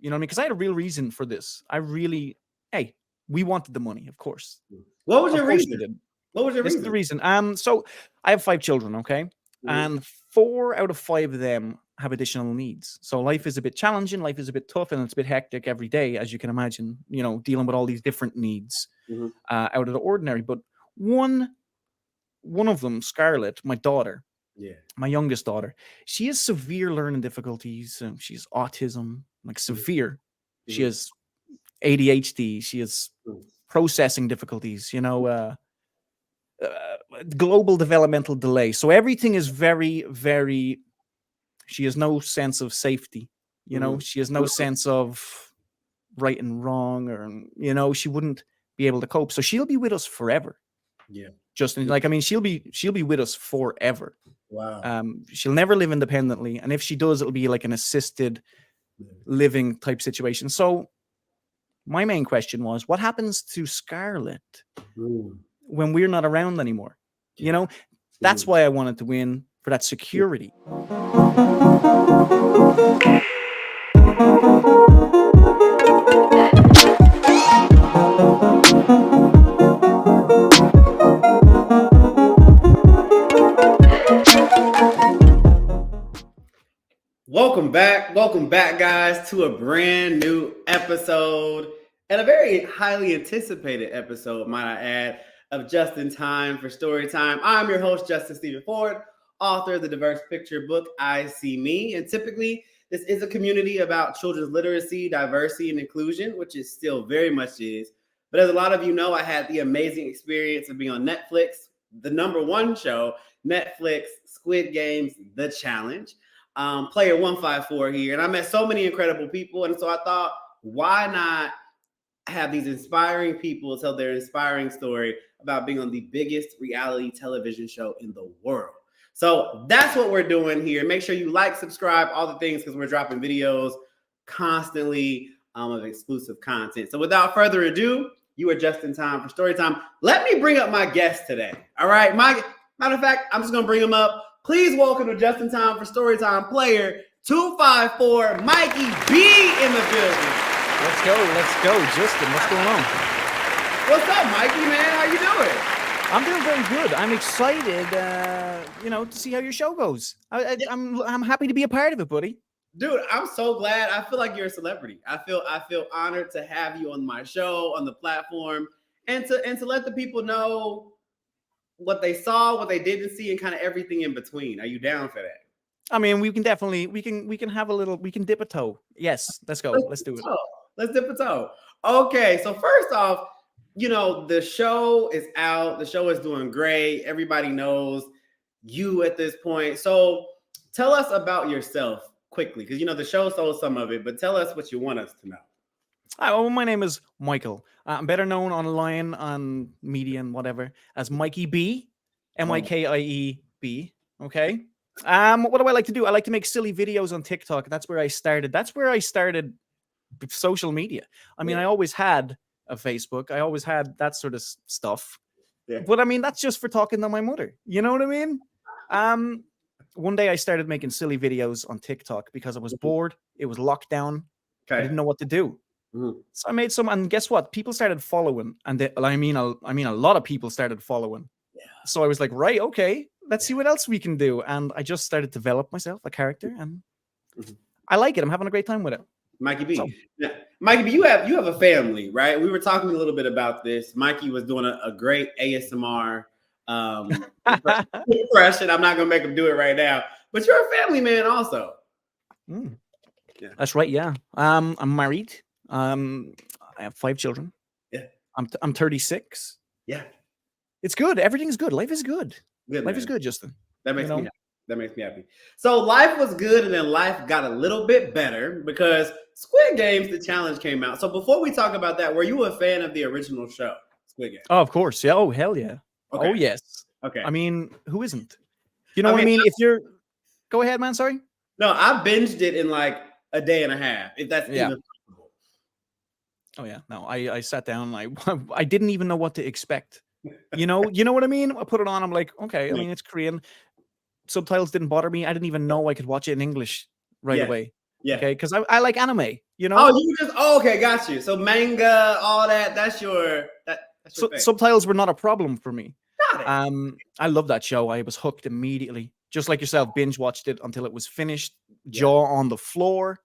You know what I mean? Because I had a real reason for this. Hey, we wanted the money, of course. What was your Of course we reason? did. What was your This is reason? the reason. So I have 5 children, okay? And 4 out of 5 of them have additional needs. So life is a bit challenging, life is a bit tough, and it's a bit hectic every day, as you can imagine, you know, dealing with all these different needs out of the ordinary. But one of them, Scarlett, my daughter, my youngest daughter, she has severe learning difficulties. She's autism, like severe. She has ADHD. She has processing difficulties, you know, global developmental delay. So everything is very, very, she has no sense of safety. You know, she has no sense of right and wrong, or, you know, she wouldn't be able to cope. So she'll be with us forever. Yeah. Justin, like, I mean, she'll be with us forever. Wow. She'll never live independently. And if she does, it'll be like an assisted living type situation. So my main question was, what happens to Scarlett when we're not around anymore? You know, that's why I wanted to win, for that security. Welcome back, guys, to a brand new episode, and a very highly anticipated episode, might I add, of Just in Time for Storytime. I'm your host, Justin Stephen Ford, author of the diverse picture book, I See Me. And typically, this is a community about children's literacy, diversity, and inclusion, which it still very much is. But as a lot of you know, I had the amazing experience of being on Netflix, the #1 show, Netflix, Squid Game's The Challenge. Player 154 here. And I met so many incredible people. And so I thought, why not have these inspiring people tell their inspiring story about being on the biggest reality television show in the world? So that's what we're doing here. Make sure you like, subscribe, all the things, because we're dropping videos constantly of exclusive content. So without further ado, you are just in time for story time. Let me bring up my guest today. All right. Matter of fact, I'm just going to bring him up. Please welcome to Just in Time for Storytime player 254, Mikey B in the building. Let's go, Justin. What's going on? What's up, Mikey, man? How you doing? I'm doing very good. I'm excited, you know, to see how your show goes. I'm happy to be a part of it, buddy. Dude, I'm so glad. I feel like you're a celebrity. I feel honored to have you on my show, on the platform, and to let the people know what they saw, what they didn't see, and kind of everything in between. Are you down for that? I mean, we can definitely, we can have a little, we can dip a toe. Yes, let's go. Let's do it. Let's dip a toe. Okay, so first off, you know, the show is out. The show is doing great. Everybody knows you at this point. So tell us about yourself quickly, because, you know, the show sold some of it, but tell us what you want us to know. Well, my name is Michael. I'm better known online, on media and whatever, as Mikey B, MIKIE B. What do I like to do? I like to make silly videos on TikTok. That's where I started social media. I mean, I always had a Facebook. I always had that sort of stuff. Yeah. But I mean, that's just for talking to my mother. You know what I mean? One day I started making silly videos on TikTok because I was bored. It was lockdown. Okay. I didn't know what to do. So I made some, and guess what? People started following, and I mean, a lot of people started following. Yeah. So I was like, right, okay, let's see what else we can do. And I just started to develop myself, a character, and I like it. I'm having a great time with it. Mikey B. So, yeah. Mikey B, you have a family, right? We were talking a little bit about this. Mikey was doing a great ASMR impression. I'm not gonna make him do it right now, but you're a family man also. Yeah. That's right. Yeah. I'm married. I have 5 children. Yeah. I'm 36. Yeah. It's good. Everything's good. Life is good. Life is good, Justin. That makes me happy. That makes me happy. So life was good, and then life got a little bit better because Squid Game's The Challenge came out. So before we talk about that, were you a fan of the original show, Squid Game? Oh, of course. Yeah. Oh, hell yeah. Okay. Oh, yes. Okay. I mean, who isn't? You know what I mean? If you're... Go ahead, man. Sorry. No, I binged it in like a day and a half, if that's even possible. Oh yeah, no, I sat down. I didn't even know what to expect. You know what I mean? I put it on. I'm like, okay. I mean, it's Korean. Subtitles didn't bother me. I didn't even know I could watch it in English right away. Yeah. Okay, because I like anime. You know? Oh, you just okay, got you. So manga, all that. That's your thing. Subtitles were not a problem for me. Got it. I love that show. I was hooked immediately. Just like yourself, binge watched it until it was finished, jaw on the floor.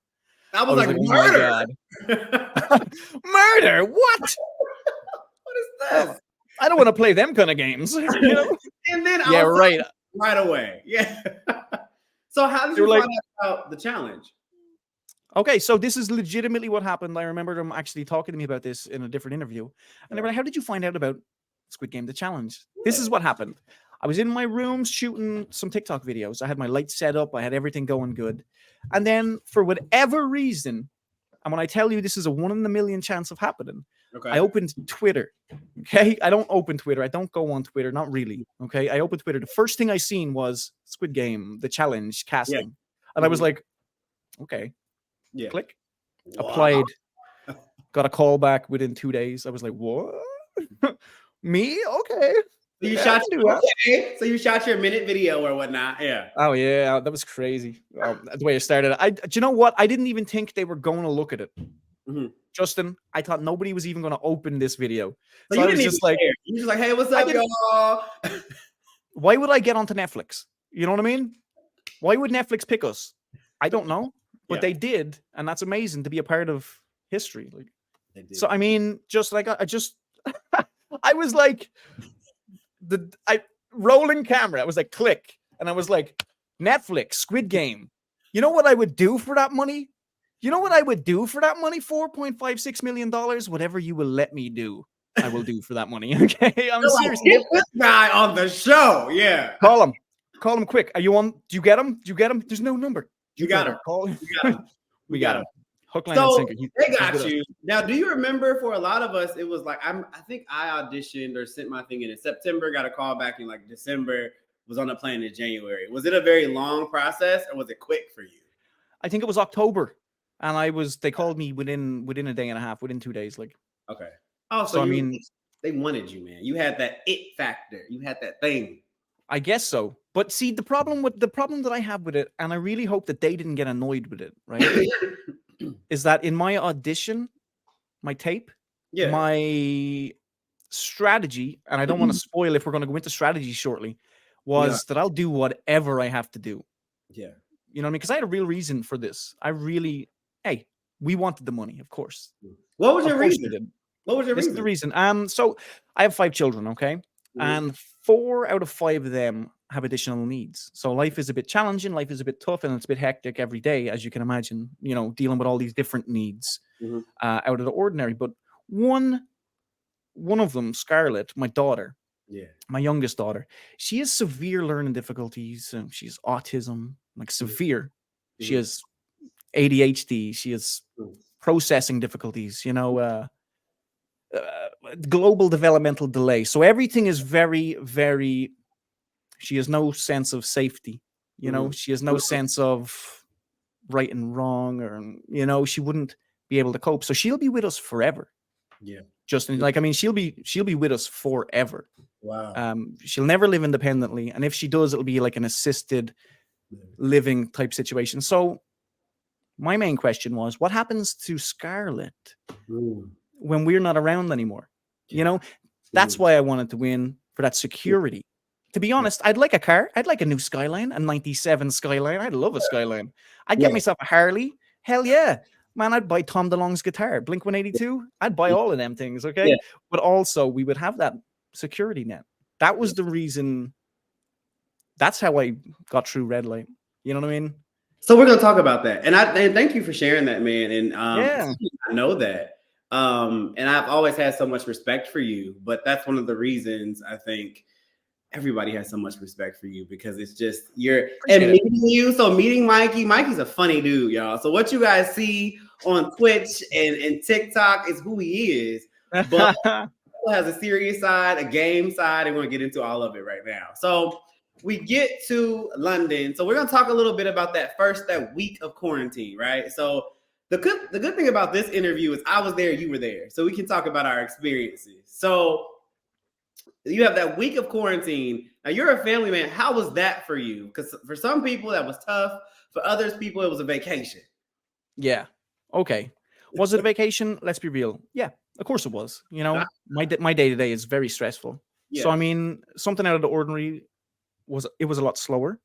I was like, oh my murder. God. Murder? What? What is this? I don't want to play them kind of games. You know? And then yeah, right. Right away. Yeah. So how did you find out about the challenge? Okay, so this is legitimately what happened. I remember them actually talking to me about this in a different interview. And they were like, how did you find out about Squid Game, the challenge? This is what happened. I was in my room shooting some TikTok videos. I had my lights set up. I had everything going good. And then for whatever reason, and when I tell you this is a 1 in a million chance of happening, I opened Twitter. Okay, I don't open Twitter. I don't go on Twitter. Not really. Okay, I opened Twitter. The first thing I seen was Squid Game, the challenge casting. And I was like, okay. Yeah. Click. Wow. Applied. Got a call back within 2 days. I was like, what? Me? Okay. So you shot your minute video or whatnot. Yeah. Oh yeah, that was crazy. The way it started. Do you know what? I didn't even think they were going to look at it. Justin, I thought nobody was even going to open this video. So I was just like, you just like, hey, what's up, y'all? Why would I get onto Netflix? You know what I mean? Why would Netflix pick us? I don't know. But they did, and that's amazing to be a part of history. Like, so I mean, just like I was like rolling camera. I was like click, and I was like Netflix, Squid Game. You know what I would do for that money? You know what I would do for that money? $4.56 million. Whatever you will let me do, I will do for that money. Okay, I'm serious. Get this guy on the show. Yeah, call him quick. Are you on? Do you get him? Do you get him? There's no number. You got him. We got him. Hook, line, so and sinker. They got you. Now, do you remember for a lot of us, it was like, I think I auditioned or sent my thing in September, got a call back in like December, was on a plane in January. Was it a very long process or was it quick for you? I think it was October. And they called me within a day and a half, within 2 days. Like, okay. Oh, so I mean, they wanted you, man. You had that it factor. You had that thing. I guess so. But see, the problem that I have with it, and I really hope that they didn't get annoyed with it, right? is that in my audition, my tape, my strategy, and I don't want to spoil if we're going to go into strategy shortly, was that I'll do whatever I have to do. Yeah. You know what I mean? Because I had a real reason for this. We wanted the money, of course. What was your reason? What was your reason? This is the reason. So I have 5 children, okay? And 4 out of 5 of them have additional needs. So life is a bit challenging, life is a bit tough, and it's a bit hectic every day, as you can imagine, you know, dealing with all these different needs out of the ordinary. But one of them, Scarlett, my daughter, my youngest daughter, she has severe learning difficulties. She has autism, like severe. She has ADHD. She has processing difficulties, you know, global developmental delay. So everything is very, very, she has no sense of safety. You know, she has no sense of right and wrong, or, you know, she wouldn't be able to cope. So she'll be with us forever. Yeah. Justin, like, I mean, she'll be with us forever. Wow. She'll never live independently. And if she does, it'll be like an assisted living type situation. So my main question was, what happens to Scarlett when we're not around anymore? You know, that's why I wanted to win, for that security. To be honest, I'd like a car. I'd like a new Skyline, a 97 Skyline. I'd love a Skyline. I'd get myself a Harley. Hell yeah. Man, I'd buy Tom DeLonge's guitar. Blink 182. I'd buy all of them things, okay? But also, we would have that security net. That was the reason. That's how I got through red light. You know what I mean? So we're going to talk about that. And thank you for sharing that, man. And I know that. And I've always had so much respect for you. But that's one of the reasons I think everybody has so much respect for you, because it's just meeting you. So meeting Mikey's a funny dude, y'all. So what you guys see on Twitch and TikTok is who he is. But he has a serious side, a game side, and we're going to get into all of it right now. So we get to London. So we're going to talk a little bit about that week of quarantine, right? So the good thing about this interview is I was there, you were there. So we can talk about our experiences. So you have that week of quarantine. Now you're a family man. How was that for you? Because for some people that was tough. For others people, it was a vacation. Yeah. Okay. Was it a vacation? Let's be real. Yeah, of course it was. You know, my day to day is very stressful. Yeah. So I mean, something out of the ordinary was a lot slower.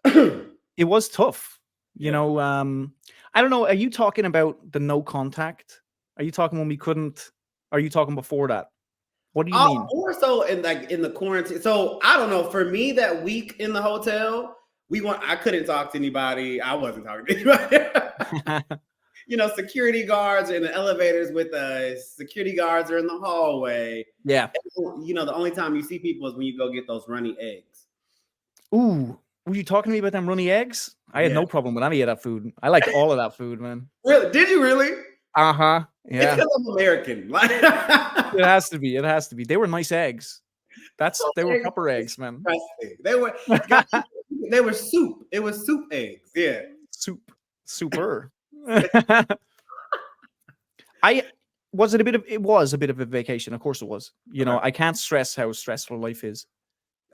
It was tough. You know, I don't know. Are you talking about the no contact? Are you talking when we couldn't? Are you talking before that? What do you mean? More so in the quarantine. So I don't know. For me, that week in the hotel, I couldn't talk to anybody. I wasn't talking to anybody. You know, security guards are in the elevators with us. Security guards are in the hallway. Yeah. And, you know, the only time you see people is when you go get those runny eggs. Ooh, were you talking to me about them runny eggs? I had no problem with any of that food. I liked all of that food, man. Really? Did you really? Yeah. It's because I'm American. It has to be. It has to be. They were nice eggs. They were proper eggs, man. They were soup. It was soup eggs. Yeah. Super. It was a bit of a vacation. Of course it was. You know, I can't stress how stressful life is.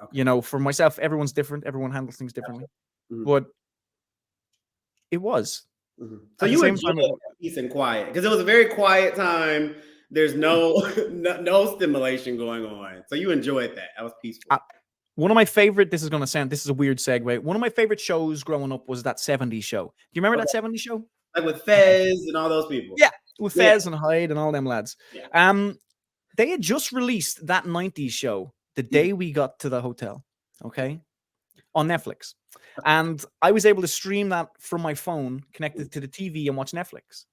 Okay. You know, for myself, everyone's different. Everyone handles things differently. But it was. So you enjoyed peace and quiet because it was a very quiet time. There's no stimulation going on. So you enjoyed that. That was peaceful. One of my favorite, this is a weird segue. One of my favorite shows growing up was that 70s show. Do you remember that 70s show? Like with Fez and all those people. Yeah, with Fez and Hyde and all them lads. Yeah. They had just released that 90s show the day we got to the hotel, okay, on Netflix. And I was able to stream that from my phone, connected to the TV and watch Netflix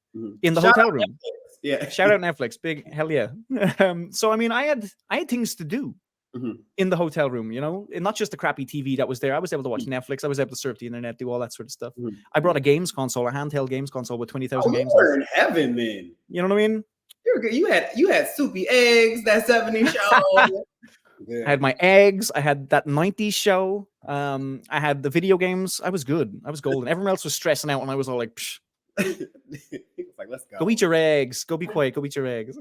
in the hotel room. Netflix. Yeah. Shout out Netflix. Big hell yeah. So, I mean, I had things to do in the hotel room, you know, and not just the crappy TV that was there. I was able to watch Netflix. I was able to surf the internet, do all that sort of stuff. I brought a games console, a handheld games console with 20,000 games. You were in heaven, man. You know what I mean? You had soupy eggs, that 70s show. I had my eggs. I had that 90s show. I had the video games. I was good. I was golden. Everyone else was stressing out, and I was all like, psh. He was like, let's go. Go eat your eggs. Go be quiet. Go eat your eggs.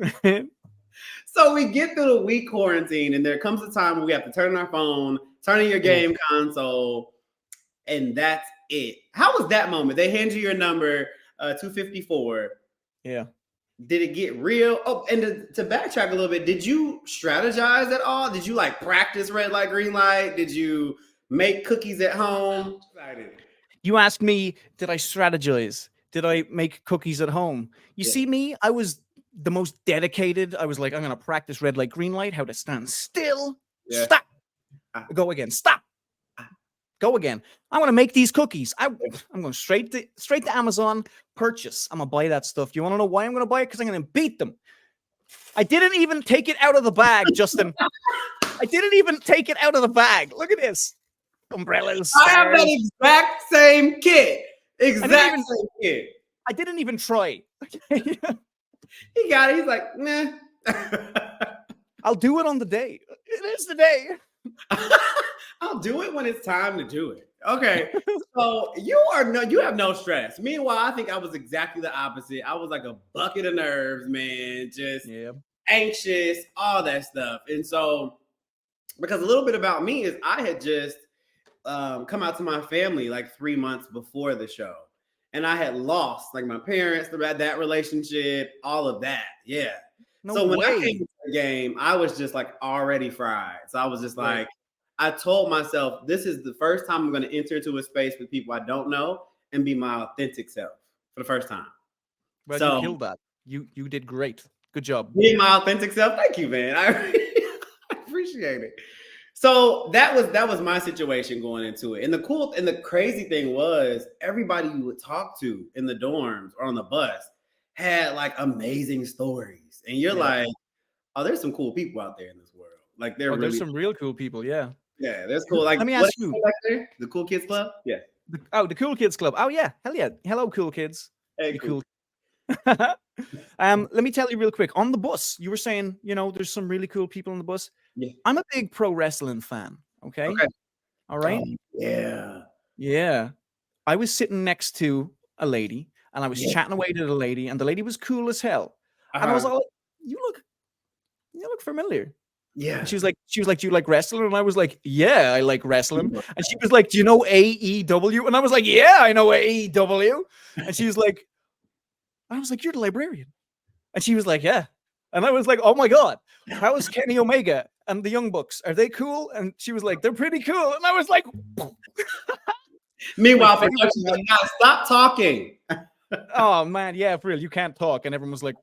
So we get through the week quarantine, and there comes a time where we have to turn on our phone, turn on your game console, and that's it. How was that moment? They hand you your number, 254. Yeah. Did it get real? Oh, and to backtrack a little bit, did you strategize at all? Did you like practice red light, green light? Did you make cookies at home? You asked me, did I strategize? Did I make cookies at home? You see me, I was the most dedicated. I was like, I'm going to practice red light, green light, how to stand still. Yeah. Stop. Go again. Stop. Go again. I'm going to make these cookies. I'm going straight to Amazon, purchase. I'm going to buy that stuff. You want to know why I'm going to buy it? Because I'm going to beat them. I didn't even take it out of the bag, Justin. I didn't even take it out of the bag. Look at this. Umbrellas. I have that exact same kit. Same kit. I didn't even try. He got it. He's like, nah. I'll do it on the day. It is the day. I'll do it when it's time to do it. Okay. So you have no stress. Meanwhile, I think I was exactly the opposite. I was like a bucket of nerves, man. Just anxious, all that stuff. And so, because a little bit about me is I had just come out to my family like 3 months before the show. And I had lost like my parents, that relationship, all of that. Yeah. So when I came to the game, I was just like already fried. So I was just like, I told myself, this is the first time I'm going to enter into a space with people I don't know and be my authentic self for the first time. But you killed that. You did great. Good job. Being my authentic self. Thank you, man. I appreciate it. So that was my situation going into it. And the crazy thing was everybody you would talk to in the dorms or on the bus had like amazing stories. And you're like, oh, there's some cool people out there in this world. Like there's some real cool people. Yeah. Yeah, that's cool. Like, let me ask you, the Cool Kids Club? Yeah. The Cool Kids Club. Oh yeah. Hell yeah. Hello, cool kids. Hey, cool. Let me tell you real quick. On the bus, you were saying, there's some really cool people on the bus. Yeah. I'm a big pro wrestling fan. Okay. All right. Yeah. I was sitting next to a lady, and I was chatting away to the lady, and the lady was cool as hell. And I was all, you look familiar. Yeah. And she was like, do you like wrestling? And I was like, yeah, I like wrestling. And she was like, do you know AEW? And I was like, yeah, I know AEW. And she was like, I was like, you're the librarian. And she was like, yeah. And I was like, oh my God, how is Kenny Omega and the Young Bucks? Are they cool? And she was like, they're pretty cool. And I was like, Meanwhile, favorite production's like, "Guys, stop talking." oh man, yeah, for real, you can't talk. And everyone was like,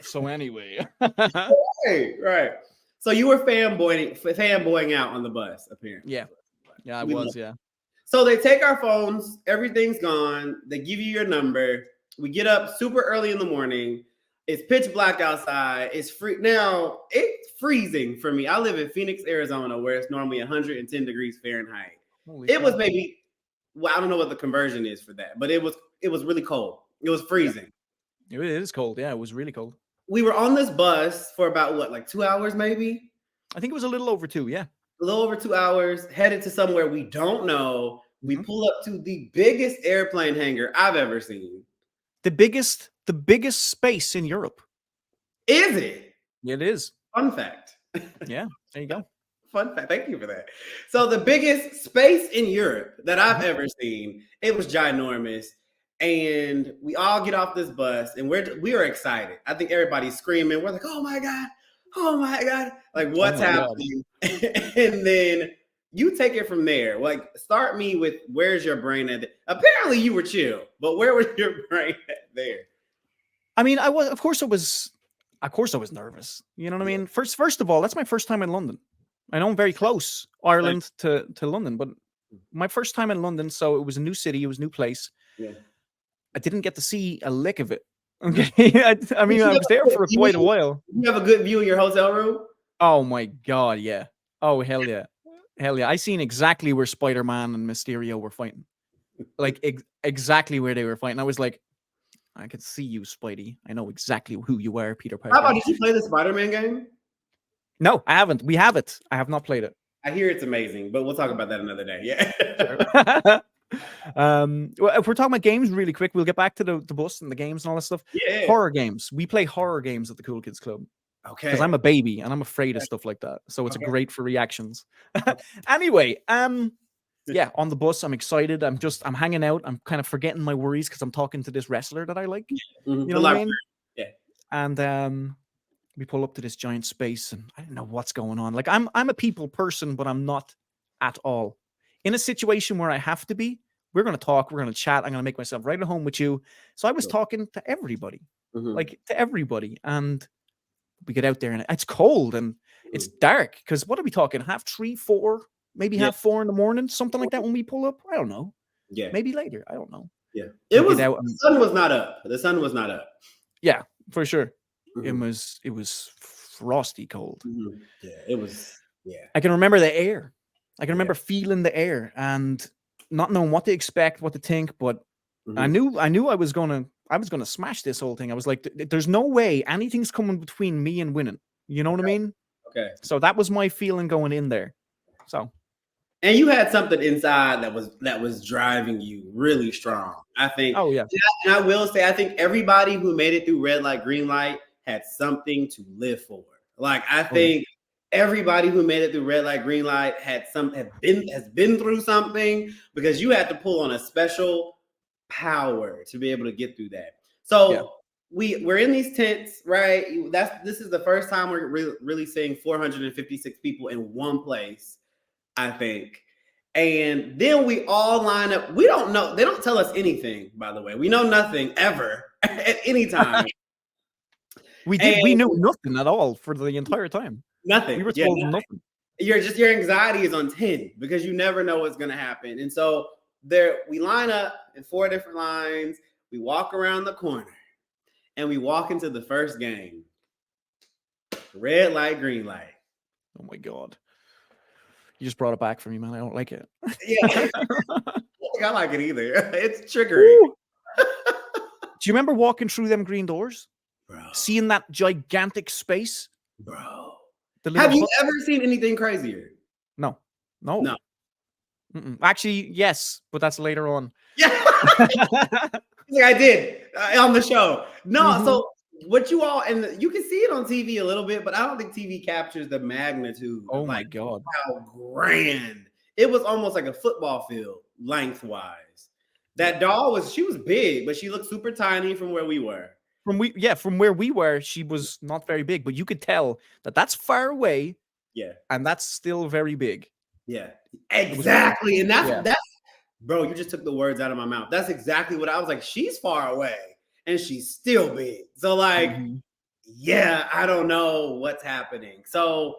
so anyway. Right. So you were fanboying out on the bus, apparently. Yeah, I was, yeah. So they take our phones, everything's gone. They give you your number. We get up super early in the morning. It's pitch black outside. It's free. Now, it's freezing for me. I live in Phoenix, Arizona, where it's normally 110 degrees Fahrenheit. It was maybe, well, I don't know what the conversion is for that, but it was really cold. It was freezing. Yeah. It is cold. Yeah, it was really cold. We were on this bus for about what, like 2 hours maybe? I think it was a little over 2, yeah. A little over 2 hours, headed to somewhere we don't know. We pull up to the biggest airplane hangar I've ever seen. The biggest space in Europe. Is it? It is. Fun fact. Yeah, there you go. Fun fact. Thank you for that. So the biggest space in Europe that I've ever seen, it was ginormous. And we all get off this bus and we are excited. I think everybody's screaming. We're like, oh my God. Like, what's happening? And then you take it from there. Like, start me with where's your brain at? Apparently you were chill, but where was your brain at there? I mean, of course I was nervous. You know what I mean? First of all, that's my first time in London. I know I'm very close, Ireland to London, but my first time in London, so it was a new city, it was a new place. Yeah. I didn't get to see a lick of it. Okay. I mean, I was there for quite a while. You have a good view in your hotel room? Oh my God, yeah. Oh, hell yeah. Hell yeah. I seen exactly where Spider-Man and Mysterio were fighting. Like, exactly where they were fighting. I was like, I could see you, Spidey. I know exactly who you are, Peter Parker. How about, did you play the Spider-Man game? No, I haven't. We have it. I have not played it. I hear it's amazing, but we'll talk about that another day. Yeah. Well, if we're talking about games really quick, we'll get back to the bus and the games and all that stuff. Yeah. Horror games. We play horror games at the Cool Kids Club. Okay. Because I'm a baby and I'm afraid of stuff like that. So it's great for reactions. Anyway, yeah, on the bus, I'm excited. I'm hanging out. I'm kind of forgetting my worries because I'm talking to this wrestler that I like. You know what I mean? Yeah. And we pull up to this giant space and I don't know what's going on. Like, I'm a people person, but I'm not at all. In a situation where I have to be, we're going to talk, we're going to chat, I'm going to make myself right at home with you. So I was talking to everybody, like to everybody. And we get out there and it's cold and it's dark. Because what are we talking? 3:30, 4, maybe 4:30 in the morning, something like that when we pull up? I don't know. Yeah. Maybe later. I don't know. Yeah. The sun was not up. The sun was not up. Yeah, for sure. It was frosty cold. Yeah, it was. Yeah. I can remember the air. I can remember feeling the air and not knowing what to expect, what to think, but I knew I was gonna smash this whole thing. I was like, there's no way anything's coming between me and winning. You know what I mean? Okay. So that was my feeling going in there. So. And you had something inside that was driving you really strong. I think. Oh yeah. And I will say, I think everybody who made it through red light, green light had something to live for. Like, I think everybody who made it through red light, green light has been through something, because you had to pull on a special power to be able to get through that. So we're in these tents, right? This is the first time we're really seeing 456 people in one place, I think. And then we all line up. We don't know. They don't tell us anything, by the way. We know nothing ever at any time. We knew nothing at all for the entire time. Nothing. We were told nothing. Your anxiety is on 10 because you never know what's going to happen. And so we line up in 4 different lines. We walk around the corner and we walk into the first game. Red light, green light. Oh my God. You just brought it back for me, man. I don't like it. Yeah. I don't think I like it either. It's triggering. Do you remember walking through them green doors? Bro. Seeing that gigantic space? Bro. Have you ever seen anything crazier? No. Actually, yes, but that's later on. Yeah. I did on the show. No, so what you all, and you can see it on TV a little bit, but I don't think TV captures the magnitude. Oh my God. How grand. It was almost like a football field lengthwise. That doll she was big, but she looked super tiny from where we were. From where we were, she was not very big, but you could tell that that's far away. Yeah. And that's still very big. Yeah. Exactly. And that's bro, you just took the words out of my mouth. That's exactly what I was like. She's far away and she's still big. So like, yeah, I don't know what's happening. So,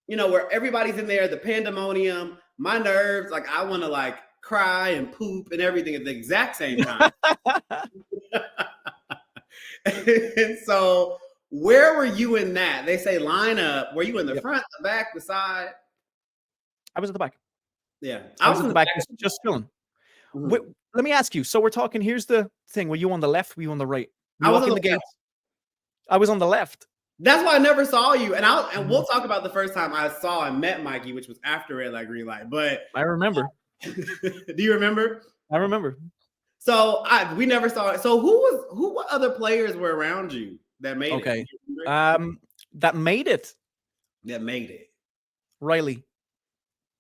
you know, where everybody's in there, the pandemonium, my nerves, like I want to like cry and poop and everything at the exact same time. And so where were you in that? They say line up. Were you in the front, the back, the side? I was at the back. Yeah. I was at the back just filming. Let me ask you. So we're talking, here's the thing. Were you on the left? Were you on the right? I was on the gates. I was on the left. That's why I never saw you. And we'll talk about the first time I saw and met Mikey, which was after Red Light, Green Light. But I remember. Do you remember? I remember. So we never saw it. So what other players were around you that made it? Okay. That made it. That made it. Riley.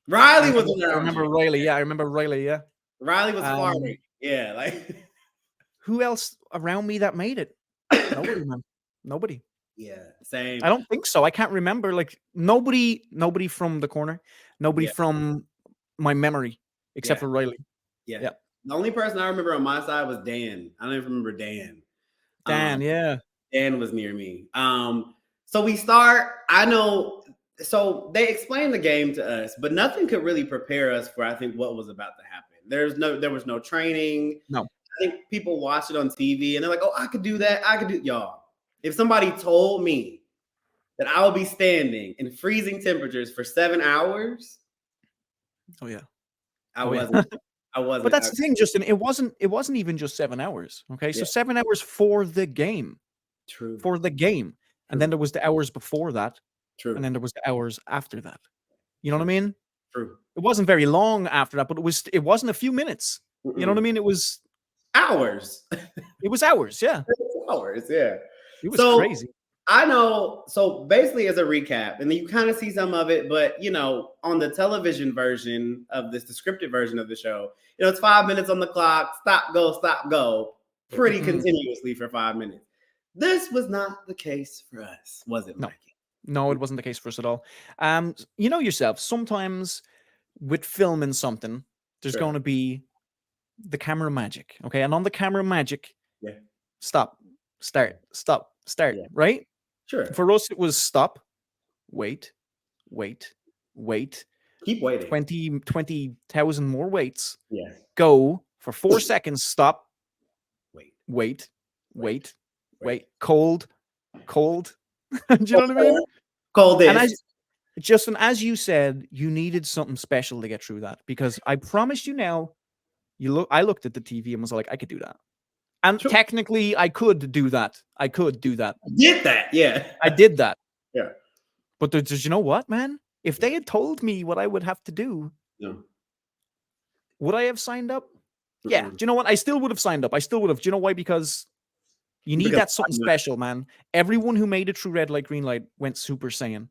Riley was around. I remember Riley. Yeah, I remember Riley. Yeah. Riley was far away. Yeah, like who else around me that made it? Nobody, man. Nobody. Yeah, same. I don't think so. I can't remember. Like nobody from the corner. Nobody from my memory except for Riley. Yeah. The only person I remember on my side was Dan. I don't even remember Dan. Dan was near me. So we start. I know. So they explained the game to us, but nothing could really prepare us for, I think, what was about to happen. There was no training. No. I think people watch it on TV and they're like, "Oh, I could do that. I could do." Y'all, if somebody told me that I would be standing in freezing temperatures for 7 hours, I wasn't. But that's the thing, Justin. It wasn't even just 7 hours. Okay, so 7 hours for the game. True. For the game, and then there was the hours before that. True. And then there was the hours after that. You know what I mean? True. It wasn't very long after that, but it wasn't a few minutes. You know what I mean? It was hours. It was hours, yeah. Hours, yeah. It was crazy. I know. So basically, as a recap, and then you kind of see some of it, but you know, on the television version of this, the scripted version of the show, you know, it's 5 minutes on the clock, stop, go, pretty continuously for 5 minutes. This was not the case for us, was it, Mikey? No, it wasn't the case for us at all. You know yourself, sometimes with filming something, there's going to be the camera magic, okay? And on the camera magic, stop, start, right? Sure. For us, it was stop, wait. Keep waiting. 20,000 more waits. Yeah. Go for 4 seconds, stop, wait. Cold. Do you know what I mean? Cold is. And Justin, as you said, you needed something special to get through that, because I promise you now, I looked at the TV and was like, I could do that. And technically, I could do that. I did that, yeah. I did that. Yeah. But you know what, man? If they had told me what I would have to do, would I have signed up? Yeah. Do you know what? I still would have signed up. I still would have. Do you know why? Because you need that something special, man. Everyone who made it through Red Light, Green Light went Super Saiyan.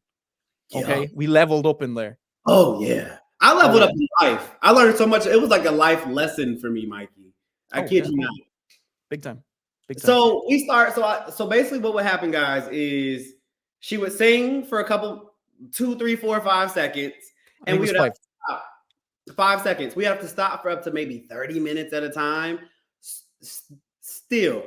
Okay? We leveled up in there. Oh, yeah. I leveled up in life. I learned so much. It was like a life lesson for me, Mikey. I kid you not. Big time. So we start. So basically what would happen, guys, is she would sing for a couple, 2, 3, 4, 5 seconds. And we would have to stop. 5 seconds. We have to stop for up to maybe 30 minutes at a time. Still.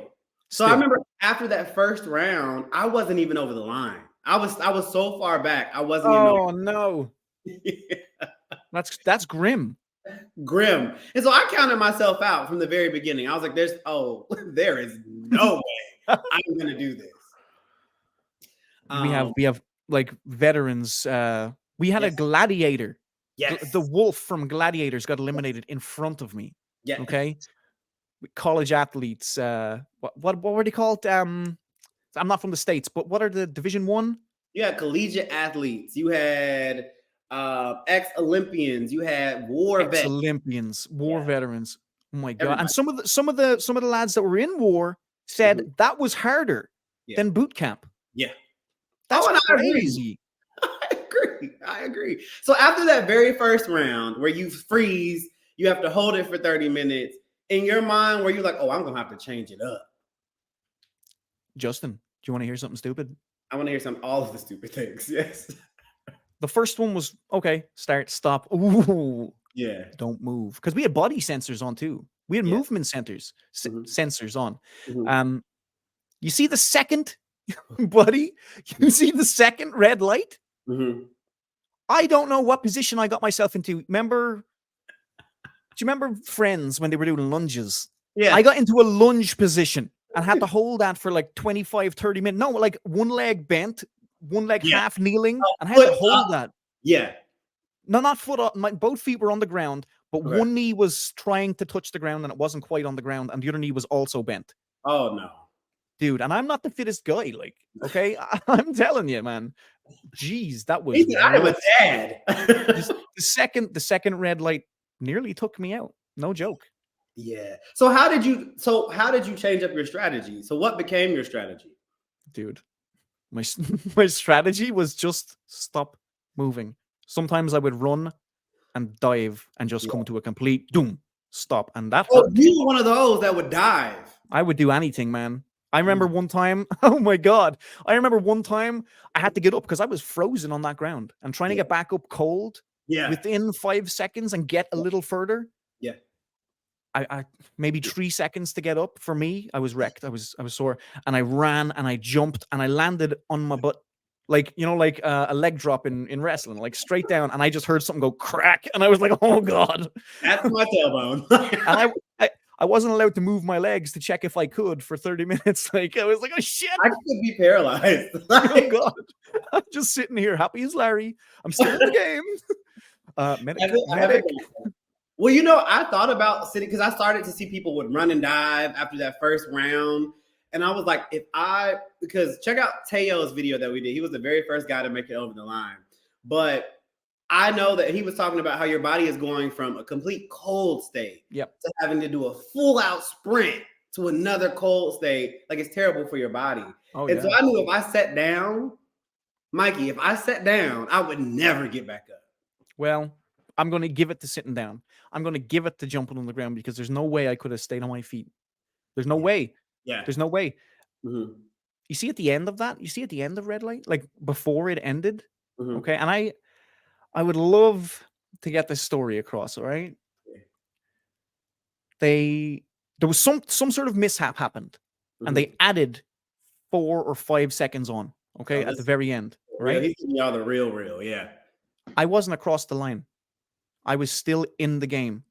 So I remember after that first round, I wasn't even over the line. I was so far back. I wasn't even over. No. That's grim. Grim. And so I counted myself out from the very beginning. I was like, there is no way I'm gonna do this. We have like veterans. We had a gladiator. Yes. The wolf from Gladiators got eliminated in front of me. Yeah. Okay. College athletes. What were they called? I'm not from the States, but what are the Division I? You had collegiate athletes. You had ex-Olympians. You had war veterans. Oh my God! And some of the lads that were in war said that was harder than boot camp. Yeah, that's crazy. I agree. So after that very first round where you freeze, you have to hold it for 30 minutes. in your mind where you're like, oh, I'm gonna have to change it up? Justin, do you want to hear something stupid? I want to hear all of the stupid things. Yes. The first one was okay. Start, stop. Ooh, Yeah. don't move, because we had body sensors on too. We had movement sensors on. You see the second, buddy? You see the second red light? I don't know what position I got myself into. Do you remember Friends when they were doing lunges? Yeah. I got into a lunge position and had to hold that for like 25, 30 minutes. No, like one leg bent, one leg half kneeling, and I had to hold that. Yeah. No, not foot up. Both feet were on the ground, but one knee was trying to touch the ground and it wasn't quite on the ground, and the other knee was also bent. Oh no. Dude, and I'm not the fittest guy, like, okay? I'm telling you, man. Jeez, that was I'm a dad. the second red light nearly took me out. No joke. Yeah. So how did you change up your strategy? So what became your strategy? Dude, my strategy was just stop moving. Sometimes I would run and dive and just come to a complete doom, stop. And that hurt. You were one of those that would dive. I would do anything, man. I remember one time, oh my God. I remember one time I had to get up because I was frozen on that ground and trying to get back up cold within 5 seconds and get a little further. Yeah. I maybe 3 seconds to get up. For me, I was wrecked. I was sore, and I ran and I jumped and I landed on my butt. Like, you know, like a leg drop in wrestling, like straight down. And I just heard something go crack. And I was like, oh God. That's my tailbone. And I wasn't allowed to move my legs to check if I could for 30 minutes. Like, I was like, oh shit. I could be paralyzed. Oh God. I'm just sitting here happy as Larry. I'm still in the game. Medic. Well, you know, I thought about sitting because I started to see people would run and dive after that first round. And I was like, because check out Teo's video that we did. He was the very first guy to make it over the line. But I know that he was talking about how your body is going from a complete cold state to having to do a full out sprint to another cold state. Like, it's terrible for your body. So I knew if I sat down, Mikey, I would never get back up. Well, I'm going to give it to sitting down. I'm going to give it to jumping on the ground because there's no way I could have stayed on my feet. There's no way. Yeah. There's no way. You see at the end of that? You see at the end of red light? Like before it ended? Okay. And I would love to get this story across, all right? There was some sort of mishap happened, and they added 4 or 5 seconds on, okay, at the very end, right? He's giving y'all the real, yeah. I wasn't across the line. I was still in the game.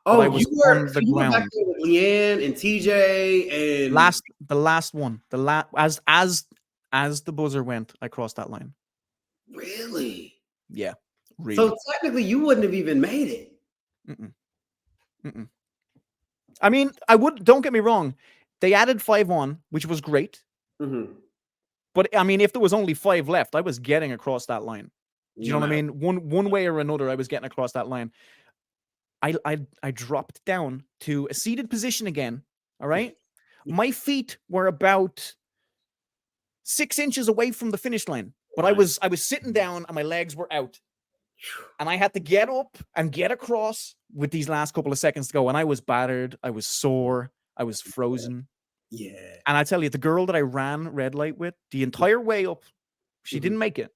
Oh, I was on the ground. Back there with Leanne and TJ and the last one. As the buzzer went, I crossed that line. Really? Yeah. Really. So technically, you wouldn't have even made it. I mean, I would. Don't get me wrong. They added 5 on, which was great. But I mean, if there was only 5 left, I was getting across that line. Do you know what I mean? One way or another, I was getting across that line. I dropped down to a seated position again. All right. My feet were about 6 inches away from the finish line, but I was sitting down and my legs were out. And I had to get up and get across with these last couple of seconds to go. And I was battered. I was sore. I was frozen. Yeah. And I tell you, the girl that I ran red light with the entire way up, she didn't make it.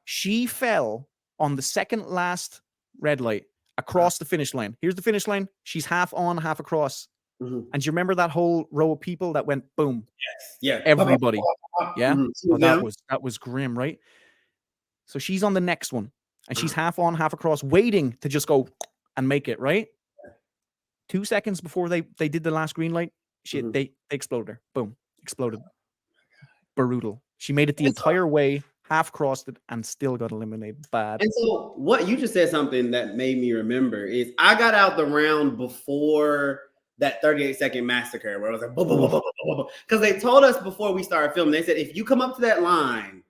She fell on the second last red light across the finish line. Here's the finish line. She's half on, half across. And do you remember that whole row of people that went boom? Yes. Yeah. Everybody. Yeah. Well, that was grim, right? So she's on the next one. And she's half on, half across, waiting to just go and make it, right? 2 seconds before they did the last green light, they exploded her. Boom. Exploded. Brutal. She made it the entire way, half crossed it, and still got eliminated. Bad. And so what you just said something that made me remember is I got out the round before that 38-second massacre where it was like, because they told us before we started filming, they said, if you come up to that line,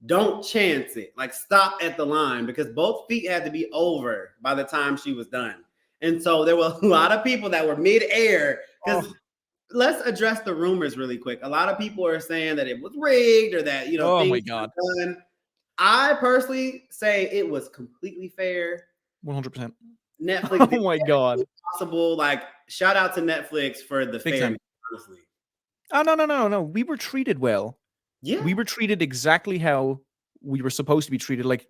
don't chance it. Like, stop at the line, because both feet had to be over by the time she was done. And so there were a lot of people that were mid-air. Because let's address the rumors really quick. A lot of people are saying that it was rigged or that, you know, oh my God. Done. I personally say it was completely fair. 100%. Netflix did Oh my God. possible. Like, shout out to Netflix for the Big fairness, time. honestly. Oh, no. We were treated well. Yeah. We were treated exactly how we were supposed to be treated. Like,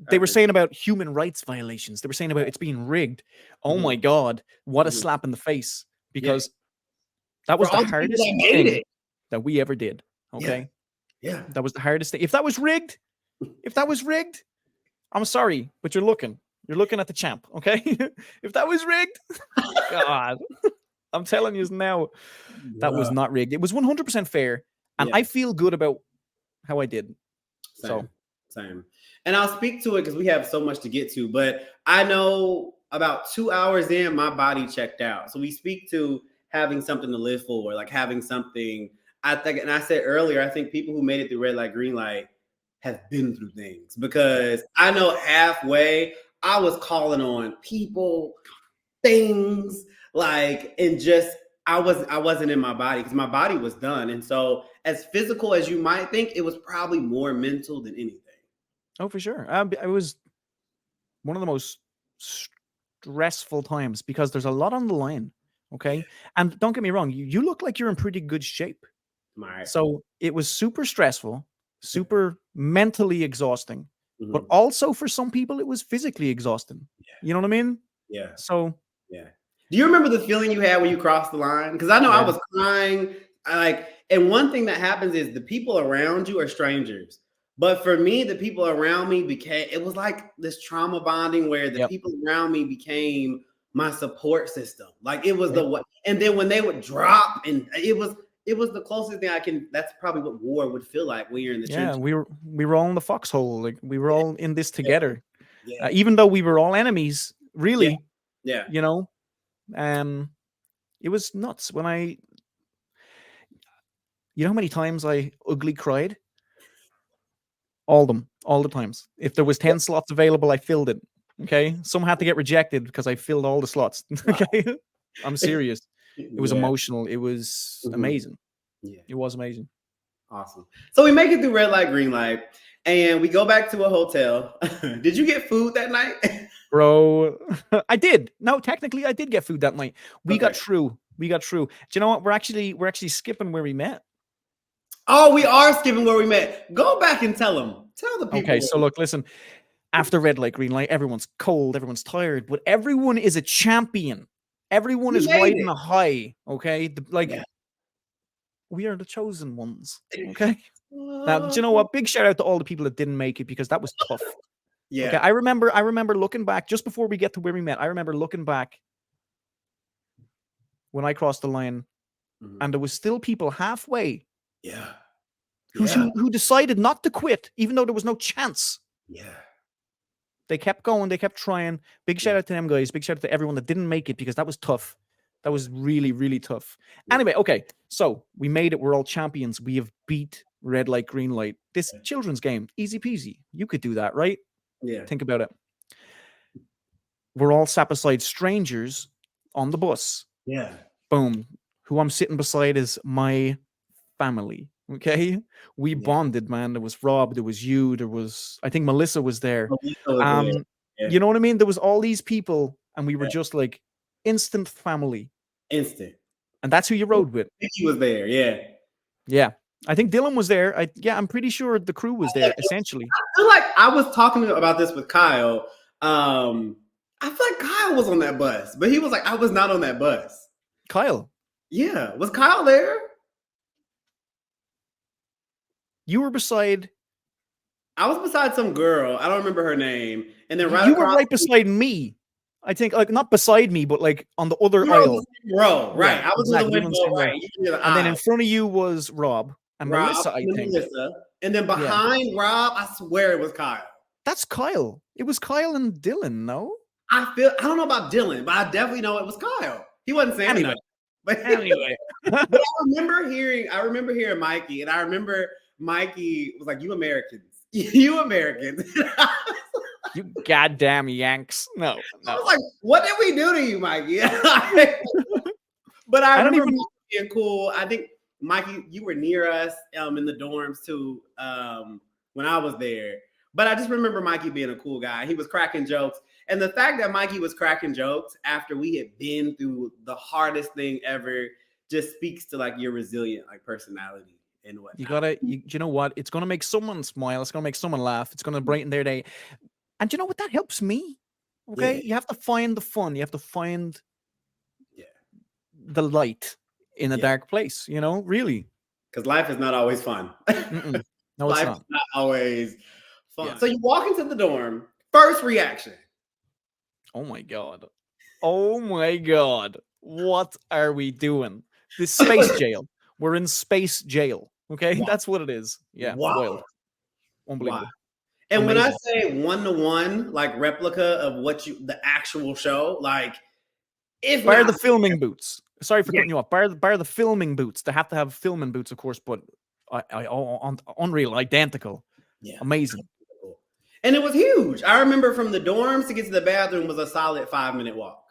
they were Perfect. saying about human rights violations. They were saying about it's being rigged. Oh my God. What a slap in the face. Because that was For the all the people hardest that made thing it. that we ever did. Okay. Yeah. That was the hardest thing. If that was rigged, I'm sorry, but you're looking at the champ. Okay. If that was rigged, God, I'm telling you now, that was not rigged. It was 100% fair. And I feel good about how I did. Same. And I'll speak to it because we have so much to get to. But I know about 2 hours in, my body checked out. So we speak to having something to live for, like having something. I think, and I said earlier, I think people who made it through red light, green light have been through things, because I know halfway I was calling on people, things, like, and just I wasn't in my body because my body was done. And so, as physical as you might think, it was probably more mental than anything. Oh, for sure. It was one of the most stressful times because there's a lot on the line. Okay. And don't get me wrong, you look like you're in pretty good shape. Right. So it was super stressful, super mentally exhausting, but Mhm. also for some people, it was physically exhausting. You know what I mean? Yeah. So, Yeah. Do you remember the feeling you had when you crossed the line? Because I know I yeah. was crying. And one thing that happens is the people around you are strangers. But for me, the people around me it was like this trauma bonding where the Yep. people around me became my support system. Like, it was Yep. and then when they would drop, and it was the closest thing that's probably what war would feel like when you're in the Yeah, trenches. we were all in the foxhole. Like, we were all in this together. Yeah. Even though we were all enemies, really, Yeah. you know, it was nuts when you know how many times I ugly cried? All the times. If there was 10 slots available, I filled it. Okay. Some had to get rejected because I filled all the slots. Okay. I'm serious. It was Yeah. emotional. It was amazing. Yeah. It was amazing. Awesome. So we make it through red light, green light, and we go back to a hotel. Did you get food that night? Bro, I did. No, technically I did get food that night. We Okay. got through. Do you know what? We're actually skipping where we met. Oh, we are skipping where we met. Go back and tell them. Tell the people. Okay, so look, listen. After red light, green light, everyone's cold, everyone's tired, but everyone is a champion. Everyone is riding a high. Okay, we are the chosen ones. Okay. Now, do you know what? Big shout out to all the people that didn't make it, because that was tough. Yeah. Okay, I remember looking back just before we get to where we met. I remember looking back when I crossed the line, and there was still people halfway. Yeah. Who decided not to quit, even though there was no chance. Yeah. They kept going. They kept trying. Big shout out to them guys. Big shout out to everyone that didn't make it, because that was tough. That was really, really tough. Anyway, okay. So we made it. We're all champions. We have beat red light, green light. This children's game. Easy peasy. You could do that, right? Yeah. Think about it. We're all sat beside strangers on the bus. Yeah. Boom. Who I'm sitting beside is my family. Okay. We bonded, man. There was Rob, there was you, I think Melissa was there. You know what I mean? There was all these people, and we were just like instant family. Instant. And that's who you rode with. He was there. Yeah. Yeah. I think Dylan was there. I'm pretty sure the crew was there, essentially. I feel like I was talking about this with Kyle. I feel like Kyle was on that bus, but he was like, I was not on that bus. Kyle. Yeah. Was Kyle there? You were beside. I was beside some girl. I don't remember her name. And then you were right beside me. I think, like, not beside me, but like on the other aisle. Row, right. Yeah, I was exactly. in the window, right. And then in front of you was Rob and Melissa, I think. And then behind Rob, I swear it was Kyle. That's Kyle. It was Kyle and Dylan, no? I don't know about Dylan, but I definitely know it was Kyle. He wasn't saying nothing. But anyway. But I remember hearing Mikey, and I remember Mikey was like, "You Americans. You Americans." You goddamn Yanks. No. I was like, what did we do to you, Mikey? But I remember Mikey being cool. I think, Mikey, you were near us in the dorms too when I was there. But I just remember Mikey being a cool guy. He was cracking jokes. And the fact that Mikey was cracking jokes after we had been through the hardest thing ever just speaks to like your resilient like personality and whatnot. You know what? It's gonna make someone smile. It's gonna make someone laugh. It's gonna brighten their day. And you know what? That helps me. Okay, Yeah. you have to find the fun. You have to find Yeah. the light in a dark place. You know, really. Because life is not always fun. No, life it's is not always fun. Yeah. So you walk into the dorm. First reaction. Oh my god. Oh my god. What are we doing? This space jail. We're in space jail. Okay, Wow. that's what it is. Yeah, Wow. wild, unbelievable. Wow. And Amazing. when I say 1-to-1, like replica of what the actual show, like if bar not, the filming boots. Sorry for cutting you off. Bar the filming boots. They have to have filming boots, of course, but unreal, identical. Yeah. Amazing. And it was huge. I remember from the dorms to get to the bathroom was a solid 5-minute walk.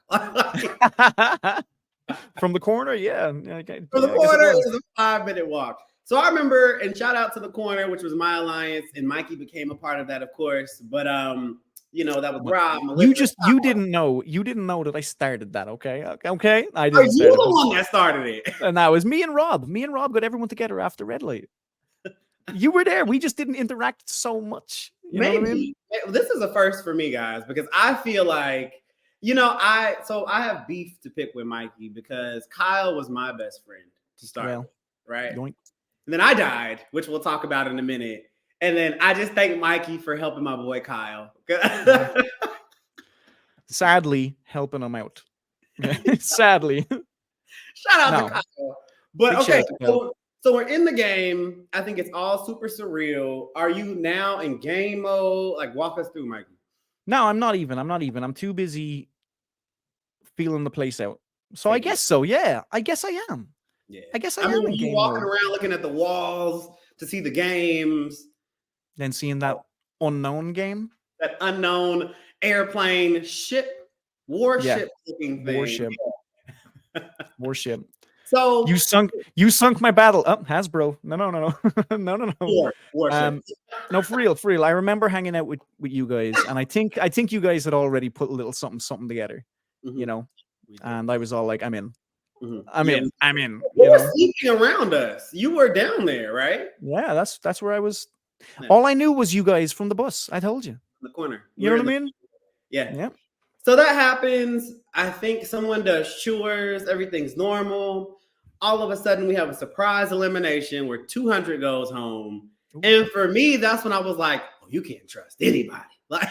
From the corner, yeah. Okay. From the corner, it was a 5-minute walk. So I remember, and shout out to the corner, which was my alliance, and Mikey became a part of that, of course. But you know, that was Rob. You didn't know that I started that, okay? Okay. I didn't. Are you the one that started it? And that was me and Rob. Me and Rob got everyone together after Red Light. You were there. We just didn't interact so much. You know what I mean? This is a first for me, guys, because I feel like, you know, I have beef to pick with Mikey because Kyle was my best friend to start with, right? Yoink. And then I died, which we'll talk about in a minute. And then I just thank Mikey for helping my boy Kyle. Sadly, helping him out. Sadly. Shout out to Kyle. But okay, so we're in the game. I think it's all super surreal. Are you now in game mode? Like, walk us through, Mikey. No, I'm not even. I'm too busy feeling the place out. So I guess so. Yeah, I guess I am. Yeah, I guess I am in game walking mode. around looking at the walls to see the games. Then seeing that unknown game. That unknown airplane ship, warship looking thing. Warship. Warship. So you sunk my battle. Oh, Hasbro. No. Warship. No, for real. I remember hanging out with you guys, and I think you guys had already put a little something together, you know. And I was all like, I'm in. I'm in. You were sleeping around us. You were down there, right? Yeah, that's where I was. Yeah. All I knew was you guys from the bus. I told you. In the corner. You know what I mean? Yeah. So that happens. I think someone does chores. Everything's normal. All of a sudden, we have a surprise elimination where 200 goes home. Ooh. And for me, that's when I was like, oh, you can't trust anybody. Like,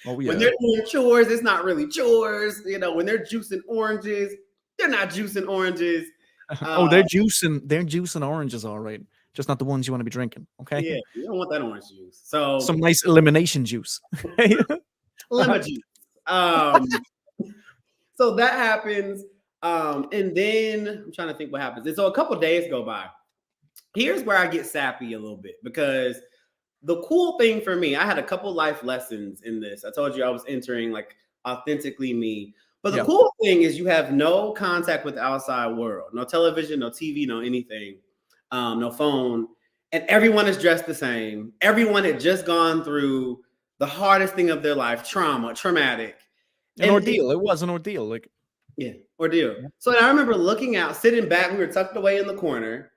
when they're doing chores, it's not really chores. You know, when they're juicing oranges, they're not juicing oranges. They're juicing oranges, all right. Just not the ones you want to be drinking. Okay. Yeah, you don't want that orange juice. So some nice elimination juice. Lemon juice. So that happens. And then I'm trying to think what happens. And so a couple days go by. Here's where I get sappy a little bit because the cool thing for me, I had a couple life lessons in this. I told you I was entering like authentically me. But the cool thing is you have no contact with the outside world, no television, no TV, no anything, no phone. And everyone is dressed the same. Everyone had just gone through the hardest thing of their life, traumatic. Ordeal. It was an ordeal. Ordeal. So I remember looking out, sitting back. We were tucked away in the corner.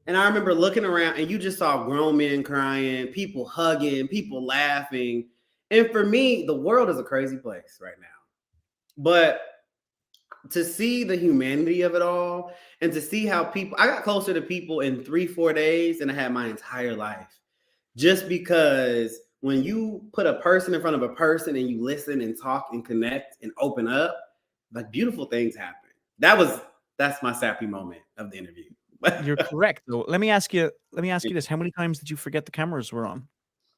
And I remember looking around and you just saw grown men crying, people hugging, people laughing. And for me, the world is a crazy place right now. But to see the humanity of it all and to see how I got closer to people in 3-4 days than I had my entire life. Just because when you put a person in front of a person and you listen and talk and connect and open up, like beautiful things happen. That's my sappy moment of the interview. You're correct. Though. Let me ask you this. How many times did you forget the cameras were on?